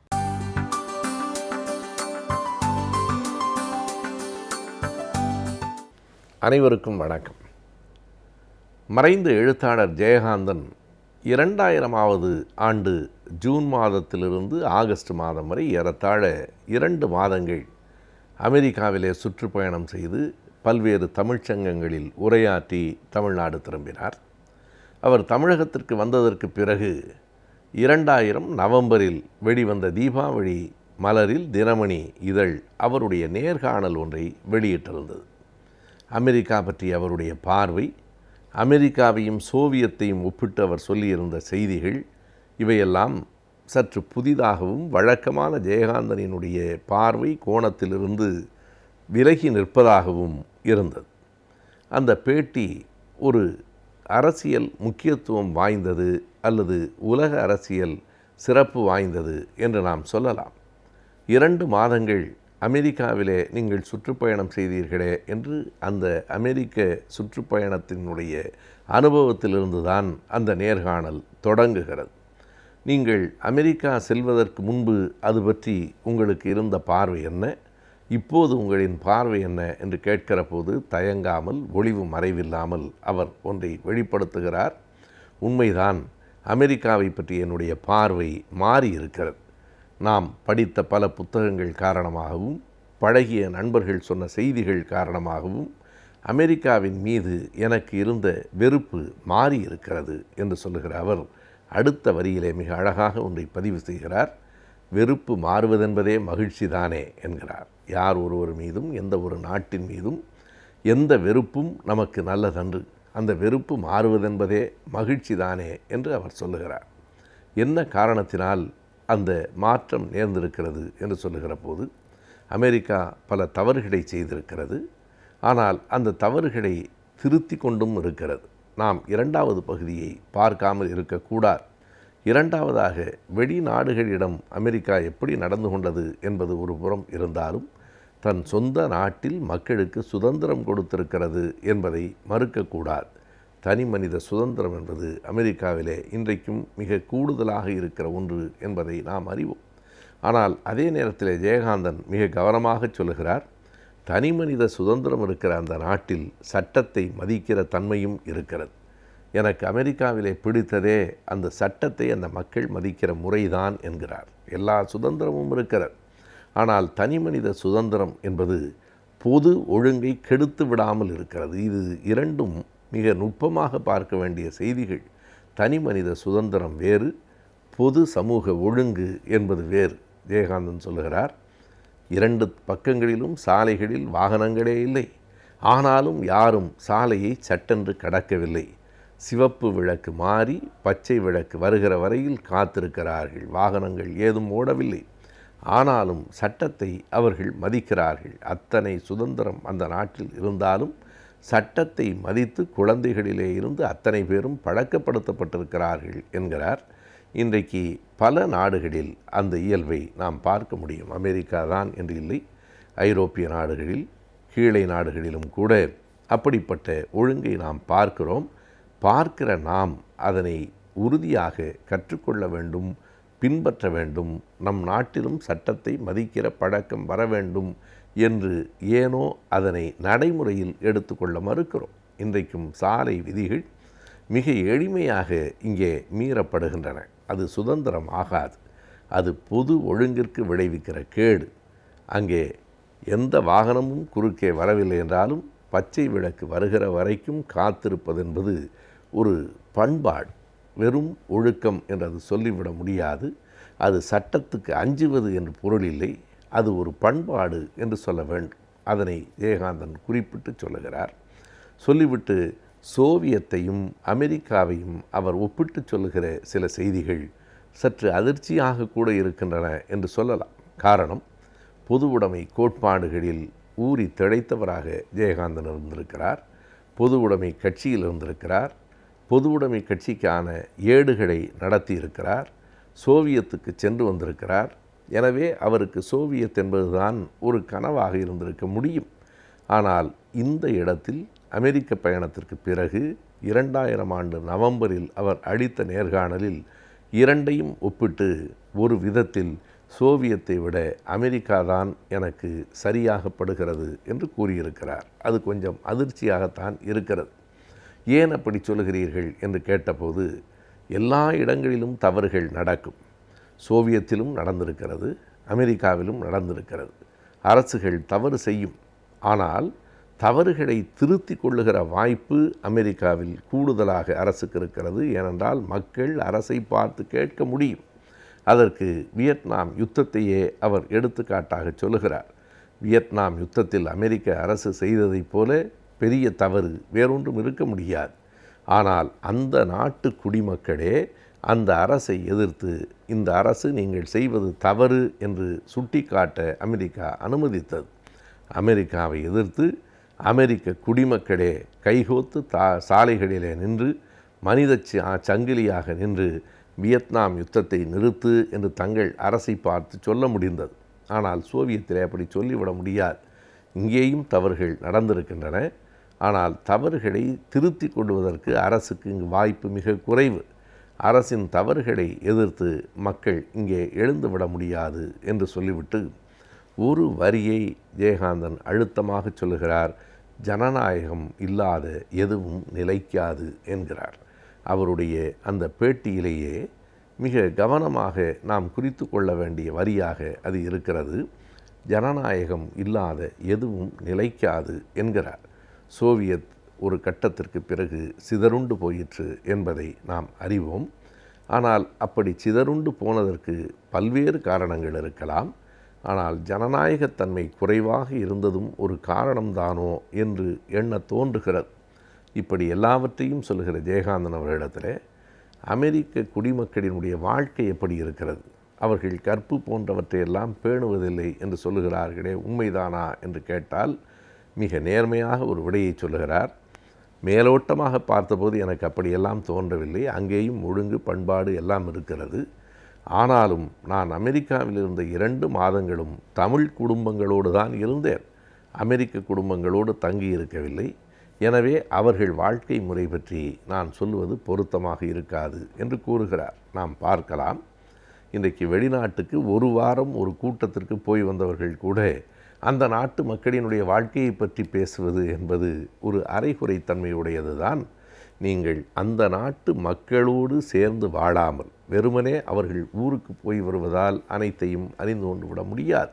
அனைவருக்கும் வணக்கம். மறைந்த எழுத்தாளர் ஜெயகாந்தன் 2000ஆவது ஆண்டு ஜூன் மாதத்திலிருந்து ஆகஸ்ட் மாதம் வரை ஏறத்தாழ 2 மாதங்கள் அமெரிக்காவிலே சுற்றுப்பயணம் செய்து பல்வேறு தமிழ்ச்சங்கங்களில் உரையாற்றி தமிழ்நாடு திரும்பினார். அவர் தமிழகத்திற்கு வந்ததற்கு பிறகு 2000 நவம்பரில் வெளிவந்த தீபாவளி மலரில் தினமணி இதழ் அவருடைய நேர்காணல் ஒன்றை வெளியிட்டிருந்தது. அமெரிக்கா பற்றிய அவருடைய பார்வை, அமெரிக்காவையும் சோவியத்தையும் ஒப்பிட்டு அவர் சொல்லியிருந்த செய்திகள், இவையெல்லாம் சற்று புதிதாகவும் வழக்கமான ஜெயகாந்தனினுடைய பார்வை கோணத்திலிருந்து விலகி நிற்பதாகவும் இருந்தது. அந்த பேட்டி ஒரு அரசியல் முக்கியத்துவம் வாய்ந்தது அல்லது உலக அரசியல் சிறப்பு வாய்ந்தது என்று நாம் சொல்லலாம். 2 மாதங்கள் அமெரிக்காவிலே நீங்கள் சுற்றுப்பயணம் செய்தீர்களே என்று அந்த அமெரிக்க சுற்றுப்பயணத்தினுடைய அனுபவத்திலிருந்து தான் அந்த நேர்காணல் தொடங்குகிறது. நீங்கள் அமெரிக்கா செல்வதற்கு முன்பு அது பற்றி உங்களுக்கு இருந்த பார்வை என்ன, இப்போது உங்களின் பார்வை என்ன என்று கேட்கிற போது தயங்காமல் ஒளிவு மறைவில்லாமல் அவர் ஒன்றை வெளிப்படுத்துகிறார். உண்மைதான், அமெரிக்காவை பற்றி என்னுடைய பார்வை மாறி இருக்கிறது. நாம் படித்த பல புத்தகங்கள் காரணமாகவும் பழகிய நண்பர்கள் சொன்ன செய்திகள் காரணமாகவும் அமெரிக்காவின் மீது எனக்கு இருந்த வெறுப்பு மாறி இருக்கிறது என்று சொல்லுகிற அவர் அடுத்த வரியிலே மிக அழகாக ஒன்றை பதிவு செய்கிறார். வெறுப்பு மாறுவதென்பதே மகிழ்ச்சி தானே என்கிறார். யார் ஒருவர் மீதும் எந்த ஒரு நாட்டின் மீதும் எந்த வெறுப்பும் நமக்கு நல்லதன்று, அந்த வெறுப்பு மாறுவதென்பதே மகிழ்ச்சி தானே என்று அவர் சொல்லுகிறார். என்ன காரணத்தினால் அந்த மாற்றம் நேர்ந்திருக்கிறது என்று சொல்லுகிற போது, அமெரிக்கா பல தவறுகளை செய்திருக்கிறது. ஆனால் அந்த தவறுகளை திருத்தி கொண்டும் இருக்கிறது. நாம் 2வது பகுதியை பார்க்காமல் இருக்கக்கூடாது. 2வதாக வெளிநாடுகளிடம் அமெரிக்கா எப்படி நடந்து கொண்டது என்பது ஒரு புறம் இருந்தாலும், தன் சொந்த நாட்டில் மக்களுக்கு சுதந்திரம் கொடுத்திருக்கிறது என்பதை மறுக்கக்கூடாது. தனி மனித சுதந்திரம் என்பது அமெரிக்காவிலே இன்றைக்கும் மிக கூடுதலாக இருக்கிற ஒன்று என்பதை நாம் அறிவோம். ஆனால் அதே நேரத்தில் ஜெயகாந்தன் மிக கவனமாக சொல்லுகிறார், தனி மனித சுதந்திரம் இருக்கிற அந்த நாட்டில் சட்டத்தை மதிக்கிற தன்மையும் இருக்கிறது. எனக்கு அமெரிக்காவிலே பிடித்ததே அந்த சட்டத்தை அந்த மக்கள் மதிக்கிற முறைதான் என்கிறார். எல்லா சுதந்திரமும் இருக்கிறது. ஆனால் தனி மனித சுதந்திரம் என்பது பொது ஒழுங்கை கெடுத்து விடாமல் இருக்கிறது. இது இரண்டும் மிக நுட்பமாக பார்க்க வேண்டிய செய்திகள். தனி மனித சுதந்திரம் வேறு, பொது சமூக ஒழுங்கு என்பது வேறு. ஜெயகாந்தன் சொல்லுகிறார், 2 பக்கங்களிலும் சாலைகளில் வாகனங்களே இல்லை. ஆனாலும் யாரும் சாலையை சட்டென்று கடக்கவில்லை. சிவப்பு விளக்கு மாறி பச்சை விளக்கு வருகிற வரையில் காத்திருக்கிறார்கள். வாகனங்கள் ஏதும் ஓடவில்லை. ஆனாலும் சட்டத்தை அவர்கள் மதிக்கிறார்கள். அத்தனை சுதந்திரம் அந்த நாட்டில் இருந்தாலும் சட்டத்தை மதித்து குழந்தைகளிலே இருந்து அத்தனை பேரும் பழக்கப்படுத்தப்பட்டிருக்கிறார்கள் என்கிறார். இன்றைக்கு பல நாடுகளில் அந்த இயல்பை நாம் பார்க்க முடியும். அமெரிக்கா தான் என்று இல்லை, ஐரோப்பிய நாடுகளில், கீழே நாடுகளிலும் கூட அப்படிப்பட்ட ஒழுங்கை நாம் பார்க்கிறோம். பார்க்கிற நாம் அதனை உறுதியாக கற்றுக்கொள்ள வேண்டும், பின்பற்ற வேண்டும். நம் நாட்டிலும் சட்டத்தை மதிக்கிற பழக்கம் வர வேண்டும் என்று ஏனோ அதனை நடைமுறையில் எடுத்துக்கொள்ள மறுக்கிறோம். இன்றைக்கும் சாலை விதிகள் மிக எளிமையாக இங்கே மீறப்படுகின்றன. அது சுதந்திரம் ஆகாது. அது பொது ஒழுங்கிற்கு விளைவிக்கிற கேடு. அங்கே எந்த வாகனமும் குறுக்கே வரவில்லை என்றாலும் பச்சை விளக்கு வருகிற வரைக்கும் காத்திருப்பது என்பது ஒரு பண்பாடு. வெறும் ஒழுக்கம் என்று அது சொல்லிவிட முடியாது. அது சட்டத்துக்கு அஞ்சுவது என்று பொருள் இல்லை. அது ஒரு பண்பாடு என்று சொல்ல வேண்டும். அதனை ஜெயகாந்தன் குறிப்பிட்டு சொல்லுகிறார். சொல்லிவிட்டு சோவியத்தையும் அமெரிக்காவையும் அவர் ஒப்பிட்டு சொல்லுகிற சில செய்திகள் சற்று அதிர்ச்சியாக கூட இருக்கின்றன என்று சொல்லலாம். காரணம், பொது உடைமை கோட்பாடுகளில் ஊறி திளைத்தவராக ஜெயகாந்தன் இருந்திருக்கிறார். பொது உடைமை கட்சியில் இருந்திருக்கிறார். பொது உடைமை கட்சிக்கான ஏடுகளை நடத்தி இருக்கிறார். சோவியத்துக்கு சென்று வந்திருக்கிறார். எனவே அவருக்கு சோவியத் என்பதுதான் ஒரு கனவாக இருந்திருக்க முடியும். ஆனால் இந்த இடத்தில் அமெரிக்க பயணத்திற்கு பிறகு 2000 ஆண்டு நவம்பரில் அவர் அளித்த நேர்காணலில் இரண்டையும் ஒப்பிட்டு ஒரு விதத்தில் சோவியத்தை விட அமெரிக்கா தான் எனக்கு சரியாகப்படுகிறது என்று கூறியிருக்கிறார். அது கொஞ்சம் அதிர்ச்சியாகத்தான் இருக்கிறது. ஏன் அப்படி சொல்லுகிறீர்கள் என்று கேட்டபோது, எல்லா இடங்களிலும் தவறுகள் நடக்கும். சோவியத்திலும் நடந்திருக்கிறது, அமெரிக்காவிலும் நடந்திருக்கிறது. அரசுகள் தவறு செய்யும். ஆனால் தவறுகளை திருத்தி கொள்ளுகிற வாய்ப்பு அமெரிக்காவில் கூடுதலாக அரசுக்கு இருக்கிறது. ஏனென்றால் மக்கள் அரசை பார்த்து கேட்க முடியும். அதற்கு வியட்நாம் யுத்தத்தையே அவர் எடுத்துக்காட்டாக சொல்லுகிறார். வியட்நாம் யுத்தத்தில் அமெரிக்க அரசு செய்ததைப் போல பெரிய தவறு வேறொன்றும் இருக்க முடியாது. ஆனால் அந்த நாட்டு குடிமக்களே அந்த அரசை எதிர்த்து, இந்த அரசு நீங்கள் செய்வது தவறு என்று சுட்டிக்காட்ட அமெரிக்கா அனுமதித்தது. அமெரிக்காவை எதிர்த்து அமெரிக்க குடிமக்களே கைகோத்து சாலைகளிலே நின்று மனித சங்கிலியாக நின்று வியட்நாம் யுத்தத்தை நிறுத்து என்று தங்கள் அரசை பார்த்து சொல்ல முடிந்தது. ஆனால் சோவியத்திலே அப்படி சொல்லிவிட முடியாது. இங்கேயும் தவறுகள் நடந்திருக்கின்றன. ஆனால் தவறுகளை திருத்தி கொள்வதற்கு அரசுக்கு இங்கு வாய்ப்பு மிக குறைவு. அரசின் தவறுகளை எதிர்த்து மக்கள் இங்கே எழுந்துவிட முடியாது என்று சொல்லிவிட்டு ஒரு வரியை ஜெயகாந்தன் அழுத்தமாக சொல்லுகிறார். ஜனநாயகம் இல்லாத எதுவும் நிலைக்காது என்கிறார். அவருடைய அந்த பேட்டியிலேயே மிக கவனமாக நாம் குறித்து கொள்ள வேண்டிய வரியாக அது இருக்கிறது. ஜனநாயகம் இல்லாத எதுவும் நிலைக்காது என்கிறார். சோவியத் ஒரு கட்டத்திற்கு பிறகு சிதறுண்டு போயிற்று என்பதை நாம் அறிவோம். ஆனால் அப்படி சிதறுண்டு போனதற்கு பல்வேறு காரணங்கள் இருக்கலாம். ஆனால் ஜனநாயகத்தன்மை குறைவாக இருந்ததும் ஒரு காரணம்தானோ என்று எண்ண தோன்றுகிறது. இப்படி எல்லாவற்றையும் சொல்லுகிற ஜெயகாந்தன் அவர்களிடத்தில் அமெரிக்க குடிமக்களினுடைய வாழ்க்கை எப்படி இருக்கிறது, அவர்கள் கற்பு போன்றவற்றையெல்லாம் பேணுவதில்லை என்று சொல்லுகிறார்களே, உண்மைதானா என்று கேட்டால் மிக நேர்மையாக ஒரு விடையை சொல்லுகிறார். மேலோட்டமாக பார்த்தபோது எனக்கு அப்படியெல்லாம் தோன்றவில்லை. அங்கேயும் ஒழுங்கு பண்பாடு எல்லாம் இருக்கிறது. ஆனாலும் நான் அமெரிக்காவில் இருந்த 2 மாதங்களும் தமிழ் குடும்பங்களோடு தான் இருந்தேன். அமெரிக்க குடும்பங்களோடு தங்கி இருக்கவில்லை. எனவே அவர்கள் வாழ்க்கை முறை பற்றி நான் சொல்லுவது பொருத்தமாக இருக்காது என்று கூறுகிறார். நாம் பார்க்கலாம், இன்றைக்கு வெளிநாட்டுக்கு ஒரு வாரம் ஒரு கூட்டத்திற்கு போய் வந்தவர்கள் கூட அந்த நாட்டு மக்களினுடைய வாழ்க்கையை பற்றி பேசுவது என்பது ஒரு அரைகுறைத்தன்மையுடையது தான். நீங்கள் அந்த நாட்டு மக்களோடு சேர்ந்து வாழாமல் வெறுமனே அவர்கள் ஊருக்கு போய் வருவதால் அனைத்தையும் அறிந்து கொண்டு விட முடியாது.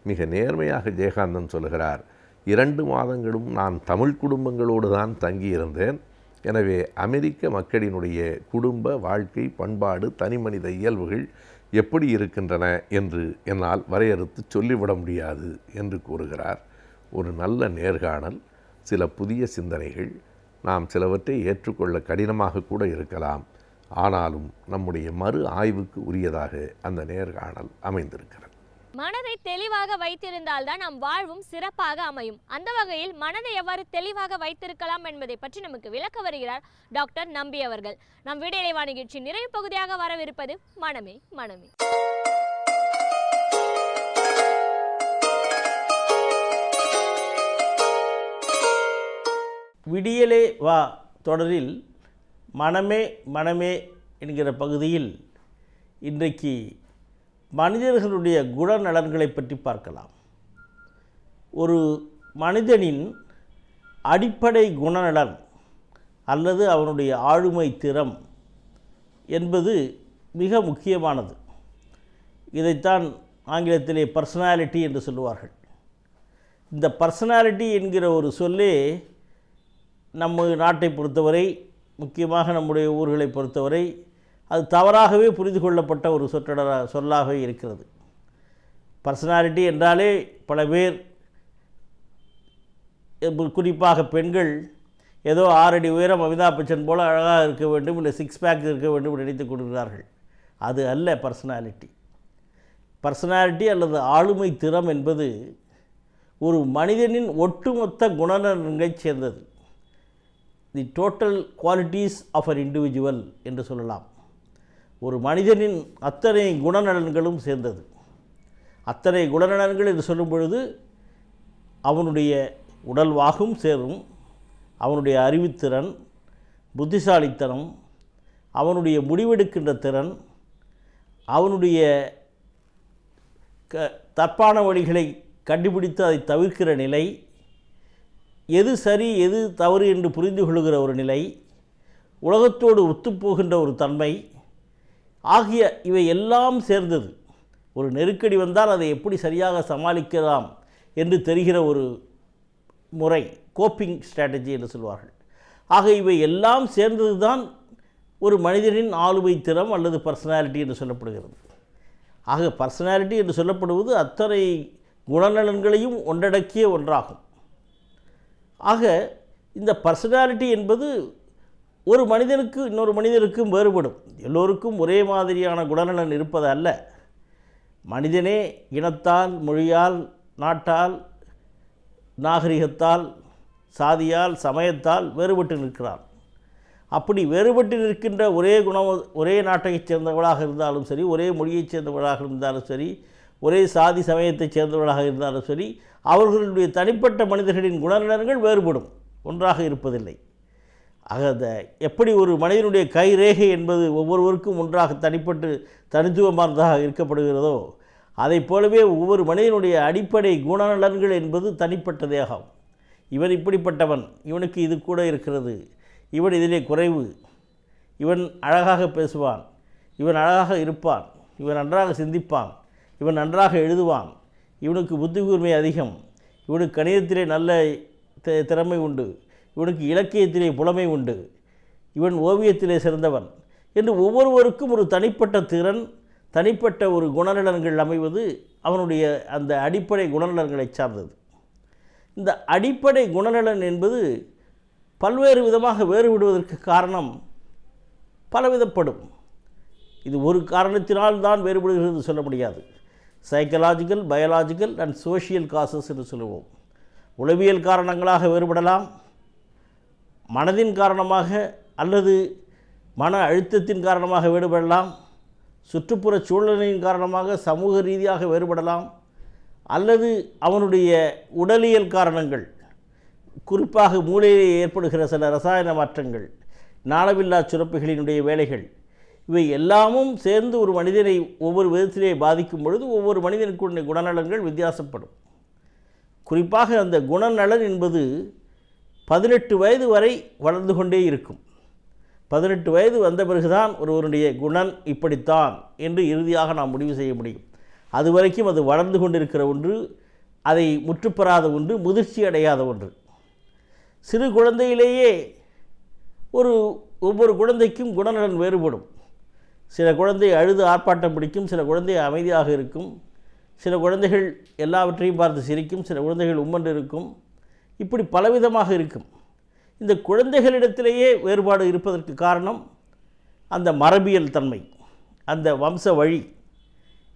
மிக நேர்மையாக ஜெயகாந்தன் சொல்லுகிறார், 2 மாதங்களும் நான் தமிழ் குடும்பங்களோடு தான் தங்கியிருந்தேன். எனவே அமெரிக்க மக்களினுடைய குடும்ப வாழ்க்கை, பண்பாடு, தனிமனித இயல்புகள் எப்படி இருக்கின்றன என்று என்னால் வரையறுத்து சொல்லிவிட முடியாது என்று கூறுகிறார். ஒரு நல்ல நேர்காணல், சில புதிய சிந்தனைகள், நாம் சிலவற்றை ஏற்றுக்கொள்ள கடினமாக கூட இருக்கலாம். ஆனாலும் நம்முடைய மறு ஆய்வுக்கு உரியதாக அந்த நேர்காணல் அமைந்திருக்கிறது. மனதை தெளிவாக வைத்திருந்தால்தான் நம் வாழ்வும் சிறப்பாக அமையும். அந்த வகையில் மனதை எவ்வாறு தெளிவாக வைத்திருக்கலாம் என்பதை பற்றி நமக்கு விளக்க வருகிறார் டாக்டர் நம்பி அவர்கள். நம் விடையிலைவா நிகழ்ச்சி நிறைவு பகுதியாக வரவிருப்பது மனமே மனமே. விடியலே வா தொடரில் மனமே மனமே என்கிற பகுதியில் இன்றைக்கு மனிதர்களுடைய குணநலன்களை பற்றி பார்க்கலாம். ஒரு மனிதனின் அடிப்படை குணநலன் அல்லது அவனுடைய ஆளுமை திறம் என்பது மிக முக்கியமானது. இதைத்தான் ஆங்கிலத்திலே பர்சனாலிட்டி என்று சொல்லுவார்கள். இந்த பர்சனாலிட்டி என்கிற ஒரு சொல்லே நம்ம நாட்டை பொறுத்தவரை, முக்கியமாக நம்முடைய ஊர்களை பொறுத்தவரை, அது தவறாகவே புரிந்து கொள்ளப்பட்ட ஒரு சொல்லாக இருக்கிறது. பர்சனாலிட்டி என்றாலே பல பேர், குறிப்பாக பெண்கள், ஏதோ 6 அடி உயரம் அமிதாப் பச்சன் போல் அழகாக இருக்க வேண்டும், இல்லை 6 பேக் இருக்க வேண்டும் நினைத்து கொள்கிறார்கள். அது அல்ல பர்சனாலிட்டி. பர்சனாலிட்டி அல்லது ஆளுமை திறம் என்பது ஒரு மனிதனின் ஒட்டுமொத்த குணநலன்களைச் சேர்ந்தது. The total qualities of an individual என்று சொல்லலாம். ஒரு மனிதனின் அத்தனை குணநலன்களும் சேர்ந்தது. அத்தனை குணநலன்கள் என்று சொல்லும் பொழுது அவனுடைய உடல்வாகும் சேரும், அவனுடைய அறிவுத்திறன், புத்திசாலித்தனம், அவனுடைய முடிவெடுக்கின்ற திறன், அவனுடைய தப்பான வழிகளை கண்டுபிடித்து அதை தவிர்க்கிற நிலை, எது சரி எது தவறு என்று புரிந்து கொள்கிற ஒரு நிலை, உலகத்தோடு ஒத்துப்போகின்ற ஒரு தன்மை ஆகிய இவை எல்லாம் சேர்ந்தது. ஒரு நெருக்கடி வந்தால் அதை எப்படி சரியாக சமாளிக்கலாம் என்று தெரிகிற ஒரு முறை, கோப்பிங் ஸ்ட்ராட்டஜி என்று சொல்வார்கள். ஆக இவை எல்லாம் சேர்ந்தது தான் ஒரு மனிதனின் ஆளுமை திறம் அல்லது பர்சனாலிட்டி என்று சொல்லப்படுகிறது. ஆக பர்சனாலிட்டி என்று சொல்லப்படுவது அத்தனை குணநலன்களையும் ஒன்றடக்கிய ஒன்றாகும். ஆக இந்த பர்சனாலிட்டி என்பது ஒரு மனிதனுக்கு இன்னொரு மனிதனுக்கும் வேறுபடும். எல்லோருக்கும் ஒரே மாதிரியான குணநலன் இருப்பது அல்ல. மனிதனே இனத்தால், மொழியால், நாட்டால், நாகரிகத்தால், சாதியால், சமயத்தால் வேறுபட்டு நிற்கிறான். அப்படி வேறுபட்டு நிற்கின்ற ஒரே நாட்டைச் சேர்ந்தவர்களாக இருந்தாலும் சரி, ஒரே மொழியைச் சேர்ந்தவர்களாக இருந்தாலும் சரி, ஒரே சாதி சமயத்தைச் சேர்ந்தவர்களாக இருந்தாலும் சரி, அவர்களுடைய தனிப்பட்ட மனிதர்களின் குணநலன்கள் வேறுபடும், ஒன்றாக இருப்பதில்லை. ஆக எப்படி ஒரு மனிதனுடைய கைரேகை என்பது ஒவ்வொருவருக்கும் ஒன்றாக தனிப்பட்டு தனித்துவமானதாக இருக்கப்படுகிறதோ, அதை போலவே ஒவ்வொரு மனிதனுடைய அடிப்படை குணநலன்கள் என்பது தனிப்பட்டதே ஆகும். இவன் இப்படிப்பட்டவன், இவனுக்கு இது கூட இருக்கிறது, இவன் இதிலே குறைவு, இவன் அழகாக பேசுவான், இவன் அழகாக இருப்பான், இவன் நன்றாக சிந்திப்பான், இவன் நன்றாக எழுதுவான், இவனுக்கு புத்தி கூர்மை அதிகம், இவனுக்கு கணிதத்திலே நல்ல திறமை உண்டு, இவனுக்கு இலக்கியத்திலே புலமை உண்டு, இவன் ஓவியத்திலே சிறந்தவன் என்று ஒவ்வொருவருக்கும் ஒரு தனிப்பட்ட திறன், தனிப்பட்ட ஒரு குணநலன்கள் அமைவது அவனுடைய அந்த அடிப்படை குணநலன்களை சார்ந்தது. இந்த அடிப்படை குணநலன் என்பது பல்வேறு விதமாக வேறுபடுவதற்கு காரணம் பலவிதப்படும். இது ஒரு காரணத்தினால் தான் வேறுபடுகிறது சொல்ல முடியாது. Psychological, biological and social causes என்று சொல்லுவோம். உளவியல் காரணங்களாக வேறுபடலாம், மனதின் காரணமாக அல்லது மன அழுத்தத்தின் காரணமாக வேறுபடலாம், சுற்றுப்புற சூழ்நிலையின் காரணமாக சமூக ரீதியாக வேறுபடலாம், அல்லது அவனுடைய உடலியல் காரணங்கள், குறிப்பாக மூளையிலே ஏற்படுகிற சில ரசாயன மாற்றங்கள், நாளமில்லா சுரப்பிகளினுடைய வேலைகள், இவை எல்லாமும் சேர்ந்து ஒரு மனிதனை ஒவ்வொரு விதத்திலே பாதிக்கும் பொழுது ஒவ்வொரு மனிதனுக்குடைய குணநலன்கள் வித்தியாசப்படும். குறிப்பாக அந்த குணநலன் என்பது 18 வயது வரை வளர்ந்து கொண்டே இருக்கும். 18 வயது வந்த பிறகுதான் ஒருவருடைய குணம் இப்படித்தான் என்று இறுதியாக நாம் முடிவு செய்ய முடியும். அது வரைக்கும் அது வளர்ந்து கொண்டிருக்கிற ஒன்று, அதை முற்றுப்பெறாத ஒன்று, முதிர்ச்சி அடையாத ஒன்று. சிறு குழந்தையிலேயே ஒவ்வொரு குழந்தைக்கும் குணநலன் வேறுபடும். சில குழந்தை அழுது ஆர்ப்பாட்டம் பிடிக்கும், சில குழந்தை அமைதியாக இருக்கும், சில குழந்தைகள் எல்லாவற்றையும் பார்த்து சிரிக்கும், சில குழந்தைகள் உம்மன்று இருக்கும். இப்படி பலவிதமாக இருக்கும். இந்த குழந்தைகளிடத்திலேயே வேறுபாடு இருப்பதற்கு காரணம் அந்த மரபியல் தன்மை, அந்த வம்ச வழி.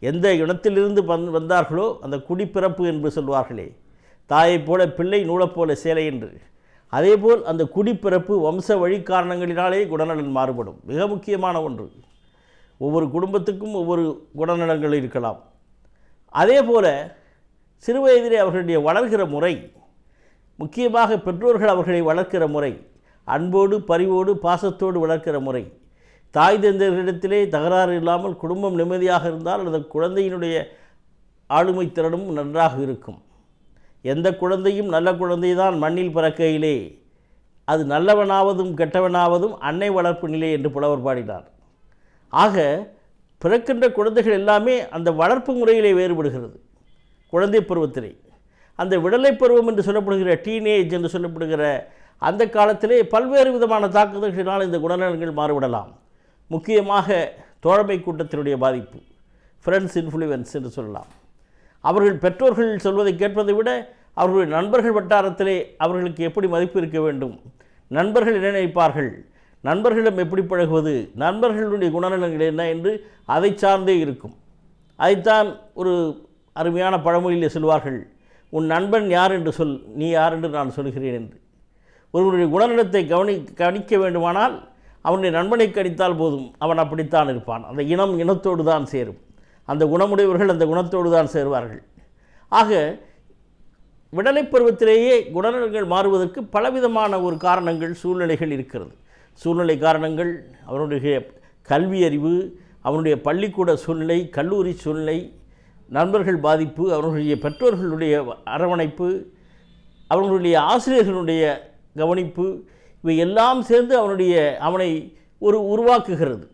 எந்த இனத்திலிருந்து வந்தார்களோ அந்த குடிப்பிறப்பு என்று சொல்வார்களே, தாயைப் போல பிள்ளை நூலைப் போல சேலை என்று, அதேபோல் அந்த குடிப்பிறப்பு வம்ச வழி காரணங்களினாலே குணநலன் மாறுபடும். மிக முக்கியமான ஒன்று. ஒவ்வொரு குடும்பத்துக்கும் ஒவ்வொரு குணநலன்கள் இருக்கலாம். அதே போல் சிறுவயதிலே அவர்களுடைய வளர்கிற முறை, முக்கியமாக பெற்றோர்கள் அவர்களை வளர்க்கிற முறை, அன்போடு பரிவோடு பாசத்தோடு வளர்க்கிற முறை, தாய் தந்தையர்களிடத்திலே தகராறு இல்லாமல் குடும்பம் நிம்மதியாக இருந்தால் அந்த குழந்தையினுடைய ஆளுமை திறனும் நன்றாக இருக்கும். எந்த குழந்தையும் நல்ல குழந்தை தான் மண்ணில் பிறக்கையிலே அது நல்லவனாவதும் கெட்டவனாவதும் அன்னை வளர்ப்பு நிலை என்று புலவர் பாடினார். ஆக பிறக்கின்ற குழந்தைகள் எல்லாமே அந்த வளர்ப்பு முறையிலே வேறுபடுகிறது. குழந்தை பருவத்திலே அந்த விடலை பருவம் என்று சொல்லப்படுகிற டீனேஜ் என்று சொல்லப்படுகிற அந்த காலத்திலே பல்வேறு விதமான தாக்குதல்களினால் இந்த குணநலன்கள் மாறுபடலாம். முக்கியமாக தோழமை கூட்டத்தினுடைய பாதிப்பு, ஃப்ரெண்ட்ஸ் இன்ஃப்ளூயன்ஸ் என்று சொல்லலாம். அவர்கள் பெற்றோர்கள் சொல்வதை கேட்பதை விட அவர்களுடைய நண்பர்கள் வட்டாரத்திலே அவர்களுக்கு எப்படி மதிப்பு இருக்க வேண்டும், நண்பர்கள் என்ன நினைப்பார்கள், நண்பர்களிடம் எப்படி பழகுவது, நண்பர்களுடைய குணநலன்கள் என்ன என்று அதை சார்ந்தே இருக்கும். அதைத்தான் ஒரு அருமையான பழமொழியிலே சொல்வார்கள், உன் நண்பன் யார் என்று சொல், நீ யார் என்று நான் சொல்கிறேன் என்று. ஒருவருடைய குணநலத்தை கணிக்க வேண்டுமானால் அவனுடைய நண்பனை கணித்தால் போதும், அவன் அப்படித்தான் இருப்பான். அந்த இனத்தோடு தான் சேரும். அந்த குணமுடையவர்கள் அந்த குணத்தோடு தான் சேருவார்கள். ஆக விடலை பருவத்திலேயே குணநலன்கள் மாறுவதற்கு பலவிதமான ஒரு காரணங்கள், சூழ்நிலைகள் இருக்கிறது. சூழ்நிலை காரணங்கள், அவனுடைய கல்வி அறிவு, அவனுடைய பள்ளிக்கூட சூழ்நிலை, கல்லூரி சூழ்நிலை, நண்பர்கள் பாதிப்பு, அவர்களுடைய பெற்றோர்களுடைய அரவணைப்பு, அவர்களுடைய ஆசிரியர்களுடைய கவனிப்பு, இவை எல்லாம் சேர்ந்து அவனை உருவாக்குகிறது.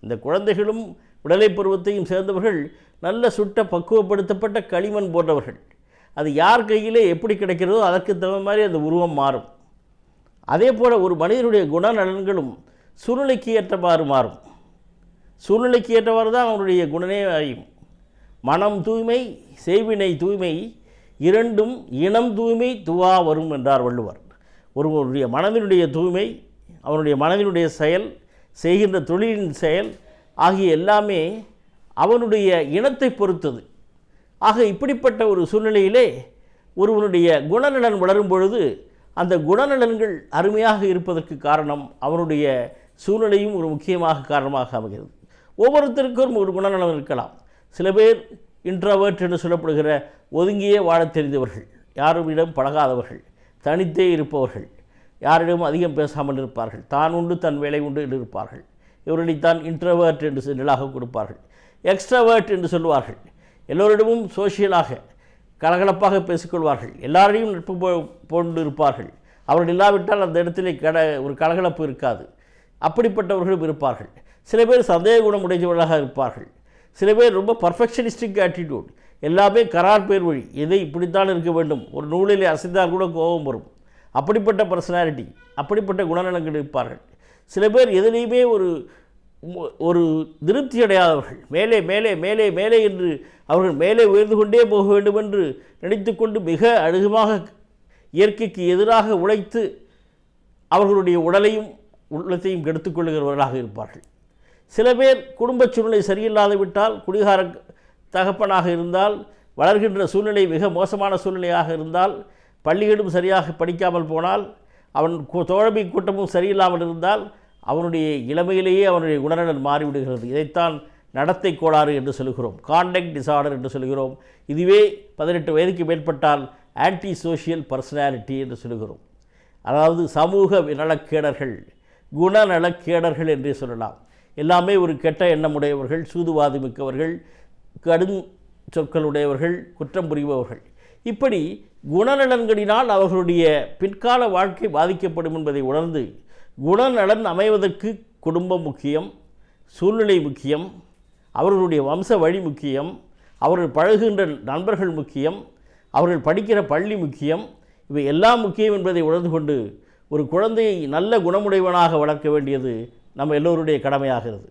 இந்த குழந்தைகளும் விடலை பருவத்தையும் சேர்ந்தவர்கள் நல்ல சுட்ட பக்குவப்படுத்தப்பட்ட களிமண் போன்றவர்கள். அது யார் கையிலே எப்படி கிடைக்கிறதோ அதற்கு தகுந்த மாதிரி அந்த உருவம் மாறும். அதே போல் ஒரு மனிதனுடைய குணநலன்களும் சூழ்நிலைக்கு ஏற்றவாறு மாறும். சூழ்நிலைக்கு ஏற்றவாறு தான் அவனுடைய குணமே ஆயும். மனம் தூய்மை, செய்வினை தூய்மை, இரண்டும் இனம் தூய்மை துவா வரும் என்றார் வள்ளுவர். ஒருவனுடைய மனதினுடைய தூய்மை, அவனுடைய மனதினுடைய செயல், செய்கின்ற தொழிலின் செயல் ஆகிய எல்லாமே அவனுடைய இனத்தை பொறுத்தது. ஆக இப்படிப்பட்ட ஒரு சூழ்நிலையிலே ஒருவனுடைய குணநலன் வளரும் பொழுது அந்த குணநலன்கள் அருமையாக இருப்பதற்கு காரணம் அவனுடைய சூழ்நிலையும் ஒரு முக்கியமாக காரணமாக அமைகிறது. ஒவ்வொருத்தருக்கும் ஒரு குணநலன் இருக்கலாம். சில பேர் இன்ட்ரோவர்ட் என்று சொல்லப்படுகிற ஒதுங்கியே வாழத் தெரிந்தவர்கள், யாருமிடம் பழகாதவர்கள், தனித்தே இருப்பவர்கள், யாரிடமும் அதிகம் பேசாமல் இருப்பார்கள், தான் உண்டு தன் வேலை உண்டு என்று இருப்பார்கள். இவர்களைத்தான் இன்ட்ரோவர்ட் என்று நிலாக கொடுப்பார்கள். எக்ஸ்ட்ராவர்ட் என்று சொல்வார்கள். எல்லோரிடமும் சோஷியலாக கலகலப்பாக பேசிக்கொள்வார்கள், எல்லாரையும் நட்பு போன்று இருப்பார்கள். அவர்கள் இல்லாவிட்டால் அந்த இடத்திலே ஒரு கலகலப்பு இருக்காது. அப்படிப்பட்டவர்களும் இருப்பார்கள். சில பேர் சந்தேக குணம் உடையவர்களாக இருப்பார்கள். சில பேர் ரொம்ப பர்ஃபெக்ஷனிஸ்டிக் ஆட்டிடியூட், எல்லாமே கரார் பேர் வழி, எதை இப்படித்தான் இருக்க வேண்டும், ஒரு நூலிலே அசைந்தால் கூட கோபம் வரும். அப்படிப்பட்ட பர்சனாலிட்டி, அப்படிப்பட்ட குணநலங்கள் இருப்பார்கள். சில பேர் எதிலையுமே ஒரு திருப்தி அடையாதவர்கள், மேலே மேலே மேலே மேலே என்று அவர்கள் மேலே உயர்ந்து கொண்டே போக வேண்டும் என்று நினைத்து கொண்டு மிக அழுகமாக இயற்கைக்கு எதிராக உழைத்து அவர்களுடைய உடலையும் உள்ளத்தையும் கெடுத்துக்கொள்ளுகிறவர்களாக இருப்பார்கள். சில பேர் குடும்ப சூழ்நிலை சரியில்லாது விட்டால், குடிகார தகப்பனாக இருந்தால், வளர்கின்ற சூழ்நிலை மிக மோசமான சூழ்நிலையாக இருந்தால், பள்ளிகளும் சரியாக படிக்காமல் போனால், அவன் தோழமை கூட்டமும் சரியில்லாமல் இருந்தால், அவனுடைய இளமையிலேயே அவனுடைய குணநலன் மாறிவிடுகிறது. இதைத்தான் நடத்தை கோளாறு என்று சொல்கிறோம், காண்டக்ட் டிசார்டர் என்று சொல்கிறோம். இதுவே 18 வயதுக்கு மேற்பட்டால் ஆன்டி சோஷியல் பர்சனாலிட்டி என்று சொல்கிறோம். அதாவது சமூக நலக்கேடர்கள், குணநலக்கேடர்கள் என்றே சொல்லலாம். எல்லாமே ஒரு கெட்ட எண்ணமுடையவர்கள், சூதுவாதி மிக்கவர்கள், கடும் சொற்களுடையவர்கள், குற்றம் புரிபவர்கள். இப்படி குணநலன்களினால் அவர்களுடைய பிற்கால வாழ்க்கை பாதிக்கப்படும் என்பதை உணர்ந்து, குணநலன் அமைவதற்கு குடும்பம் முக்கியம், சூழ்நிலை முக்கியம், அவர்களுடைய வம்ச வழி முக்கியம், அவர்கள் பழகுகின்ற நண்பர்கள் முக்கியம், அவர்கள் படிக்கிற பள்ளி முக்கியம். இவை எல்லாம் முக்கியம் என்பதை உணர்ந்து கொண்டு ஒரு குழந்தையை நல்ல குணமுடையவனாக வளர்க்க வேண்டியது நம்ம எல்லோருடைய கடமையாகிறது.